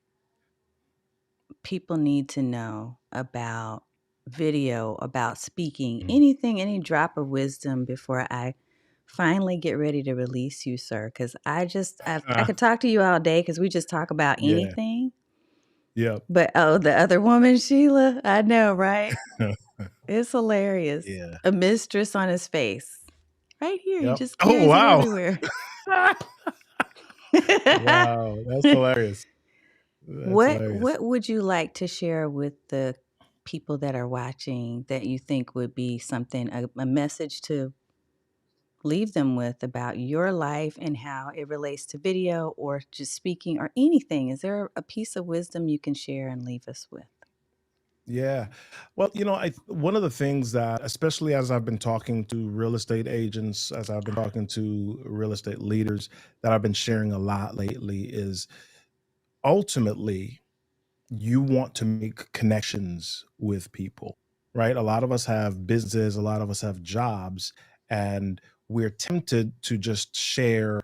people need to know about video, about speaking, Mm. anything, any drop of wisdom before I finally get ready to release you, sir? Because I Ah, could talk to you all day because we just talk about yeah. anything. Yep. But oh, the other woman, Sheila, I know, right? It's hilarious. Yeah. A mistress on his face. Right here. He Yep. just Oh, carries it wow. everywhere. Wow, that's hilarious. That's hilarious. What would you like to share with the people that are watching that you think would be something a message to leave them with about your life and how it relates to video or just speaking or anything? Is there a piece of wisdom you can share and leave us with? Yeah. Well, one of the things that, especially as I've been talking to real estate agents, as I've been talking to real estate leaders, that I've been sharing a lot lately is ultimately you want to make connections with people, right? A lot of us have businesses, a lot of us have jobs, and we're tempted to just share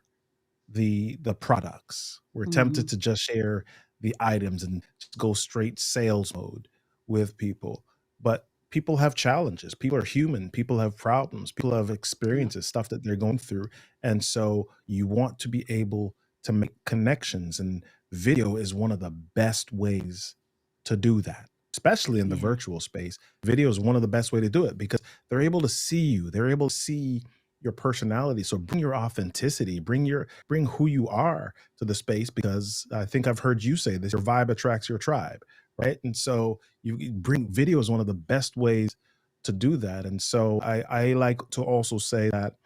the products. We're tempted Mhm. to just share the items and just go straight sales mode with people. But people have challenges. People are human. People have problems. People have Yep. experiences, stuff that they're going through. And so you want to be able to make connections. And video is one of the best ways to do that, especially in the Yeah. virtual space. Video is one of the best way to do it because they're able to see you. They're able to see your personality. So bring your authenticity, bring who you are to the space because I think I've heard you say this, your vibe attracts your tribe, right? And so you bring video is one of the best ways to do that. And so I like to also say that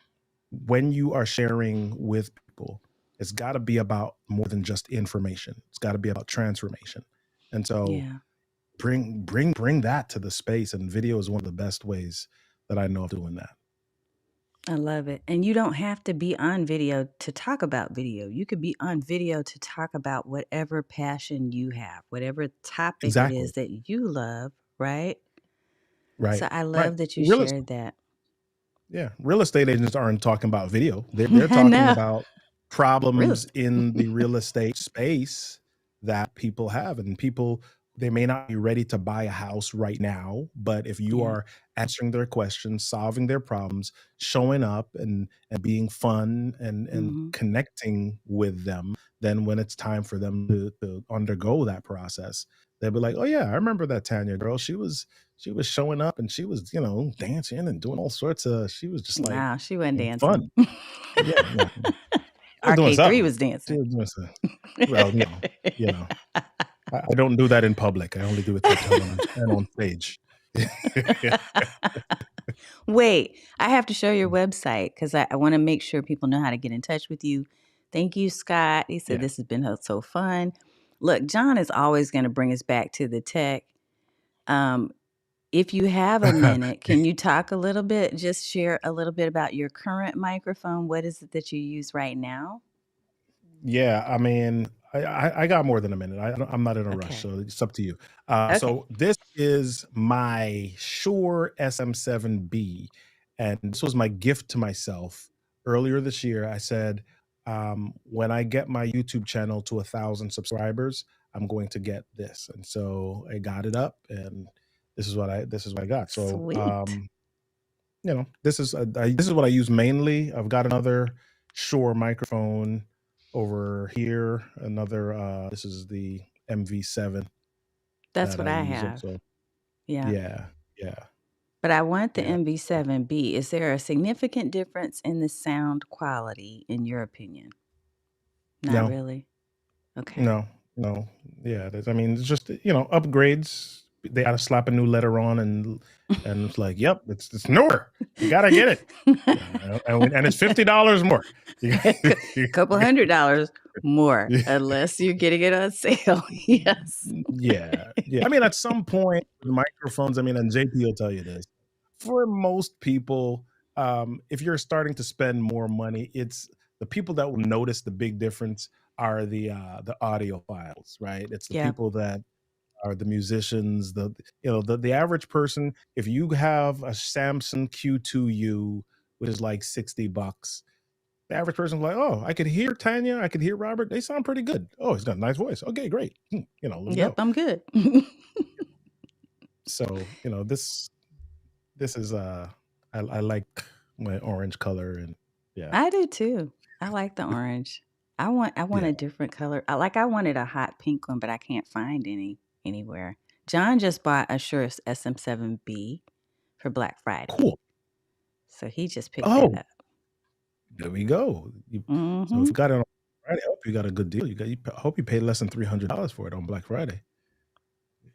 when you are sharing with people, it's got to be about more than just information. It's got to be about transformation. And so Yeah. bring that to the space and video is one of the best ways that I know of doing that. I love it. And you don't have to be on video to talk about video. You could be on video to talk about whatever passion you have, whatever topic it Exactly. is that you love, right? Right, So I right. love that you Real es shared that. Yeah, real estate agents aren't talking about video. They're I talking know. about Real problems estate. in the real estate space that people have, and people they may not be ready to buy a house right now, but if you Yeah. are answering their questions, solving their problems, showing up and being fun and Mhm. connecting with them, then when it's time for them to undergo that process, they'll be like, "Oh yeah, I remember that Tanya girl. She was showing up and she was, dancing and doing all sorts of she was just like Nah, she wasn't dancing. fun." Yeah, no, she was doing RK3 something. was She dancing. was doing some well, you know, I don't do that in public. I only do it to and on stage. Wait, I have to show your website because I want to make sure people know how to get in touch with you. Thank you, Scott. He said Yeah. this has been so fun. Look, John is always going to bring us back to the tech. Um, if you have a minute, can you talk a little bit, just share a little bit about your current microphone? What is it that you use right now? Yeah, I mean, I got more than a minute. I'm not in a rush, Okay. so it's up to you. Okay. So this is my Shure SM7B, and this was my gift to myself earlier this year. I said, when I get my YouTube channel to 1,000 subscribers, I'm going to get this, and so I got it up, and this is what I got. So, Sweet. this is what I use mainly. I've got another Shure microphone over here. Another this is the MV7 That's that what I I use have. also. Yeah. Yeah, yeah, But I want the yeah. MV7B. Is there a significant difference in the sound quality, in your opinion? Not No, really? Okay. no, no. Yeah, I mean, it's just upgrades. They gotta slap a new letter on, and it's like, yep, it's newer. You gotta get it. And it's $50 more. You- Couple $100 more unless you're getting it on sale. Yes. Yeah, yeah. I mean, at some point, with microphones, I mean, and JP will tell you this. For most people, if you're starting to spend more money, it's the people that will notice the big difference are the audiophiles, right? It's the Yeah. people that are the musicians, the average person. If you have a Samsung Q2U, which is like $60, the average person's like, "Oh, I could hear Tanya, I could hear Robert. They sound pretty good. Oh, he's got a nice voice. Okay, great. Let's Yep, go." I'm good. So, this is I like my orange color and yeah. I do too. I like the orange. I want Yeah. a different color. I wanted a hot pink one, but I can't find any anywhere. John just bought a Shure SM7B for Black Friday. Cool. So he just picked that Oh, up. there we go. So if Mhm. you got it on Friday, I hope you got a good deal. I hope you paid less than $300 for it on Black Friday.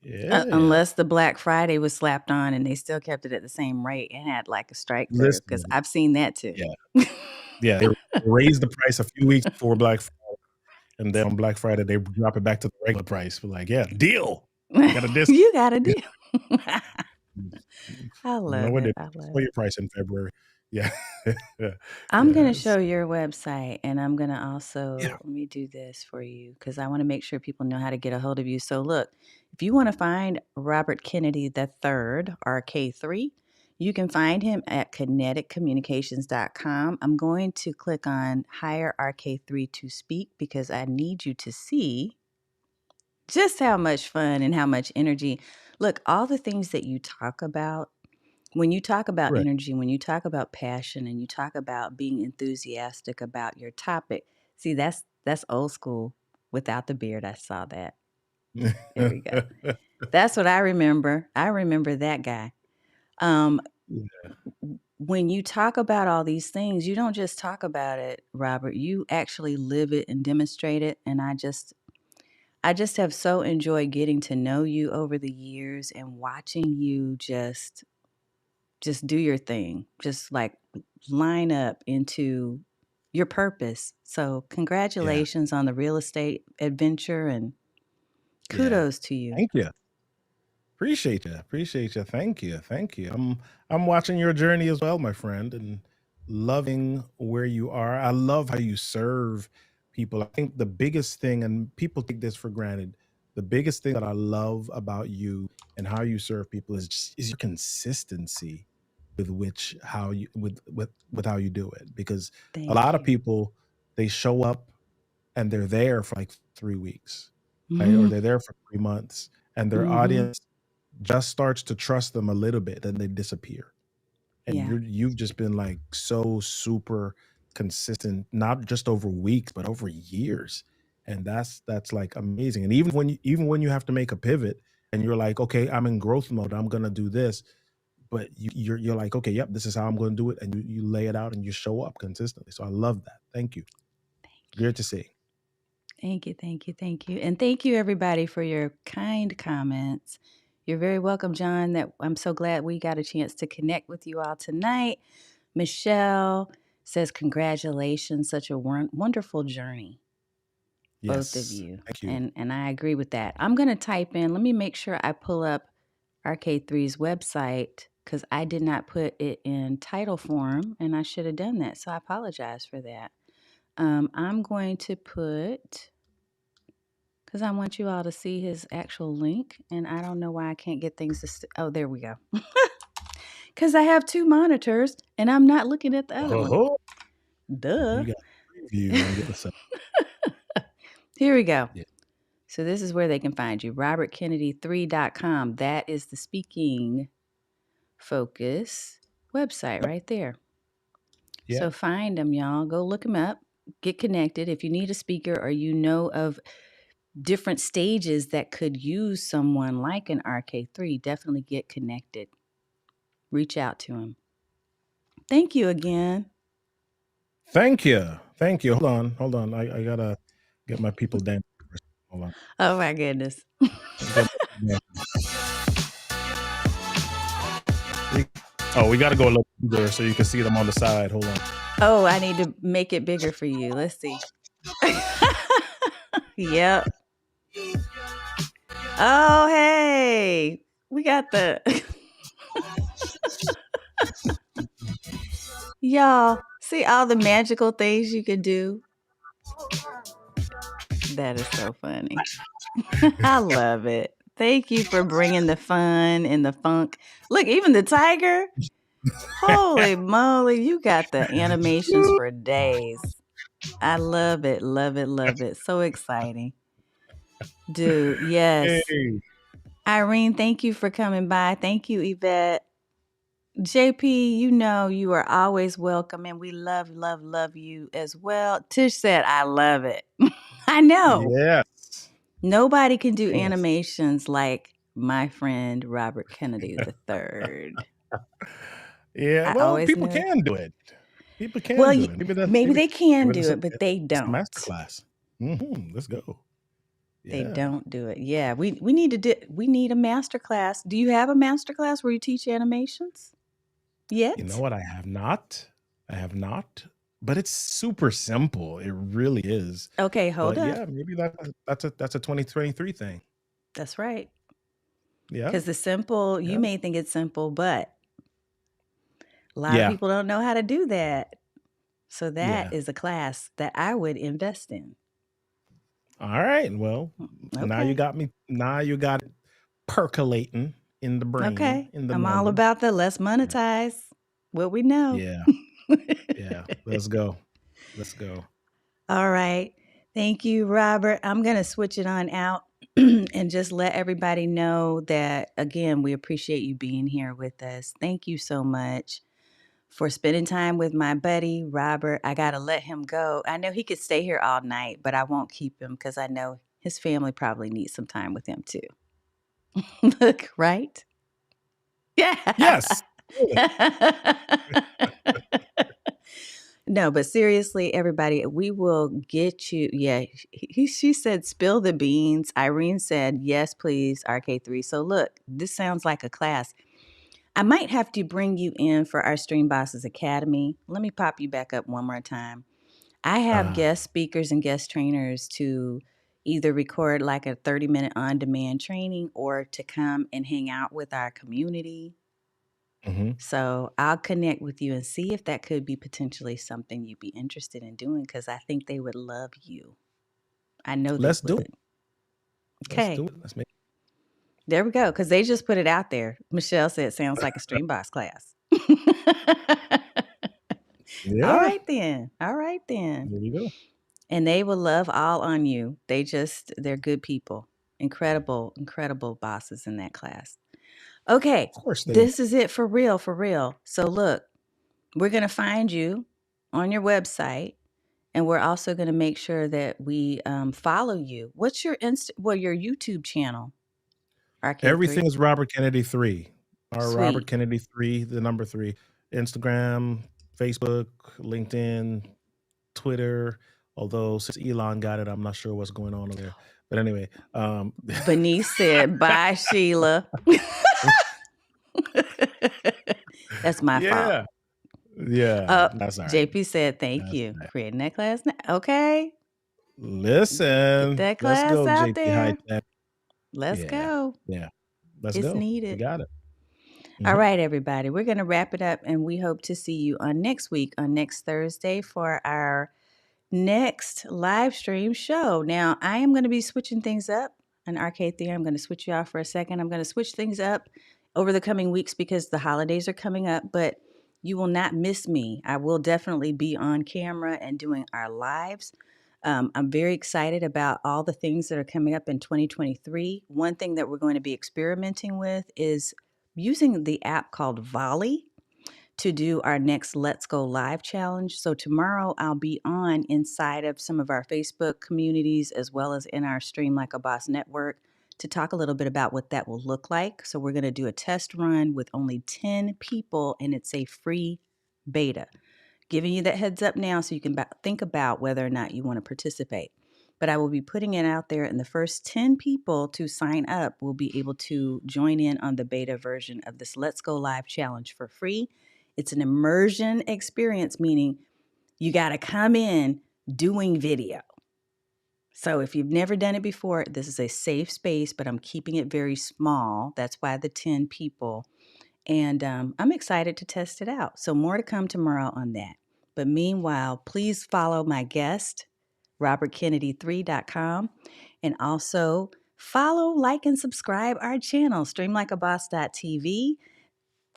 Yeah. Unless the Black Friday was slapped on and they still kept it at the same rate and had like a strike through, because Listen, I've seen that too. yeah, yeah, they raised the price a few weeks before Black Friday, and then on Black Friday, they drop it back to the regular price. We're like, "Yeah, deal. You got a discount." You got a deal. Mm, I no, love we it. didn't. I love For it. your price in February. Yeah. I'm going to Yes. show your website, and I'm going to Yeah, also, let me do this for you because I want to make sure people know how to get a hold of you. So, look, if you want to find Robert Kennedy III, RK3, you can find him at kineticcommunications.com. I'm going to click on Hire RK3 to speak because I need you to see just how much fun and how much energy. Look, all the things that you talk about, when you talk about right. energy, when you talk about passion and you talk about being enthusiastic about your topic, see, that's old school without the beard. I saw that. There we go. That's what I remember. I remember that guy. Um, Yeah, when you talk about all these things, you don't just talk about it, Robert. You actually live it and demonstrate it. And I just have so enjoyed getting to know you over the years and watching you just do your thing. Just like line up into your purpose. So, yeah, congratulations on the real estate adventure and yeah. kudos to you. Thank you. Appreciate you. Appreciate you. Thank you. Thank you. I'm watching your journey as well, my friend, and loving where you are. I love how you serve people. I think the biggest thing, and people take this for granted, the biggest thing that I love about you and how you serve people is your consistency with which how you with how you do it. Because a lot Thank of you. people, they show up and they're there for like 3 weeks, right? Or Mm, they're there for 3 months, and their mm-hmm. audience just starts to trust them a little bit, then they disappear. And Yeah. you've just been like so super consistent, not just over weeks, but over years. And that's like amazing. And even when you have to make a pivot and you're like, okay, I'm in growth mode, I'm gonna do this, but you're like, okay, yep, this is how I'm gonna do it. And you lay it out and you show up consistently. So I love that. Thank you. Thank you. Great to see. Thank you. Thank you. Thank you. And thank you everybody for your kind comments. You're very welcome, John. That I'm so glad we got a chance to connect with you all tonight. Michelle says, congratulations, such a wonderful journey, both of Yes. you. Thank you. And I agree with that. I'm going to type in, let me make sure I pull up RK3's website because I did not put it in title form and I should have done that. So I apologize for that. I'm going to put, because I want you all to see his actual link and I don't know why I can't get things to, oh, there we go. Because I have two monitors and I'm not looking at the other one. Oh, Duh. you got a preview on the other side. Here we go. Yeah. So this is where they can find you. robertkennedy3.com. That is the speaking focus website right there. Yeah. So find them, y'all. Go look them up. Get connected. If you need a speaker or you know of different stages that could use someone like an RK3, definitely get connected. Reach out to him. Thank you again. Thank you. Thank you. Hold on. Hold on. I gotta get my people dancing first. Hold on. Oh my goodness. Get my people dancing. Oh, we gotta go a little there so you can see them on the side. Hold on. Oh, I need to make it bigger for you. Let's see. Yep. Oh, hey. We got the y'all. See all the magical things you can do? That is so funny. I love it. Thank you for bringing the fun and the funk. Look, even the tiger. Holy moly, you got the animations for days. I love it, love it, love it. So exciting. Dude, yes. Hey. Irene, thank you for coming by. Thank you, Yvette. JP, you know you are always welcome and we love, love, love you as well. Tish said, I love it. I know. Yes. Nobody can do Yes. animations like my friend Robert Kennedy III. Yeah. I Well, always people knew. can do it. People Well, can do it. Maybe maybe they can maybe do it, but they it's a don't. master class. Let's go. They Yeah. don't do it. Yeah, we need to we need a master class. Do you have a master class where you teach animations You know yet? what? I have not. I have not, but it's super simple. It really is. Okay, hold But up. yeah, maybe that's a 2023 thing. That's right. Yeah. Because the simple, you Yeah. may think it's simple, but a lot of Yeah. people don't know how to do that. So that Yeah. is a class that I would invest in. All right. Well, Okay. now you got it percolating in the brain, Okay. in the I'm all mind. about the let's Yeah. monetize what we know. Yeah. Yeah. Let's go. Let's go. All right. Thank you, Robert. I'm going to switch it on out and just let everybody know that, again, we appreciate you being here with us. Thank you so much for spending time with my buddy, Robert. I got to let him go. I know he could stay here all night, but I won't keep him because I know his family probably needs some time with him too. Look, right? Yeah. Yes. Good. No, but seriously, everybody, we will get you. Yeah, she said, spill the beans. Irene said, yes, please, RK3. So look, this sounds like a class. I might have to bring you in for our Stream Bosses Academy. Let me pop you back up one more time. I have Uh, guest speakers and guest trainers to either record like a 30-minute on demand training or to come and hang out with our community. mhm. So I'll connect with you and see if that could be potentially something you'd be interested in doing because I think they would love you. I know they Let's do it. would. Let's Okay, do it. Let's make there we go. Because they just put it out there. Michelle said, sounds like a Stream Boss class. All Yeah. right, then. All right, then. There you go. And they will love all on you. They're good people. Incredible, incredible bosses in that class. Okay, Of course they this is it for real, for real. So look, we're going to find you on your website. And we're also going to make sure that we follow you. What's your your YouTube channel, everything RK3? is Robert Kennedy 3. Our Robert Sweet. Kennedy 3, the number 3. Instagram, Facebook, LinkedIn, Twitter. Although since Elon got it, I'm not sure what's going on over there. But anyway, Benice said, bye, Sheila. That's my fault. yeah. Yeah, that's all right. JP said, thank That's you. all right. Creating that class now. Okay. Get Listen, that let's class go, out JP High there. Tech. Let's Yeah, go. yeah. Let's It's go. We needed. got it. All Mhm. right, everybody. We're going to wrap it up, and we hope to see you on next week, on next Thursday, for our next live stream show. Now, I am going to be switching things up on Arcade 3. I'm going to switch you off for a second. I'm going to switch things up over the coming weeks because the holidays are coming up, but you will not miss me. I will definitely be on camera and doing our lives. I'm very excited about all the things that are coming up in 2023. One thing that we're going to be experimenting with is using the app called Volley to do our next Let's Go Live challenge. So tomorrow I'll be on inside of some of our Facebook communities as well as in our Stream Like a Boss network to talk a little bit about what that will look like. So we're going to do a test run with only 10 people and it's a free beta. Giving you that heads up now so you can think about whether or not you want to participate. But I will be putting it out there, and the first 10 people to sign up will be able to join in on the beta version of this Let's Go Live challenge for free. It's an immersion experience, meaning you got to come in doing video. So if you've never done it before, this is a safe space, but I'm keeping it very small. That's why the 10 people. And I'm excited to test it out. So more to come tomorrow on that. But meanwhile, please follow my guest, robertkennedy3.com, and also follow, like, and subscribe our channel, streamlikeaboss.tv.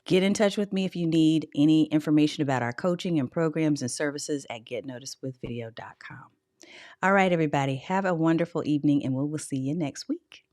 Get in touch with me if you need any information about our coaching and programs and services at getnoticedwithvideo.com. All right, everybody, have a wonderful evening, and we will see you next week.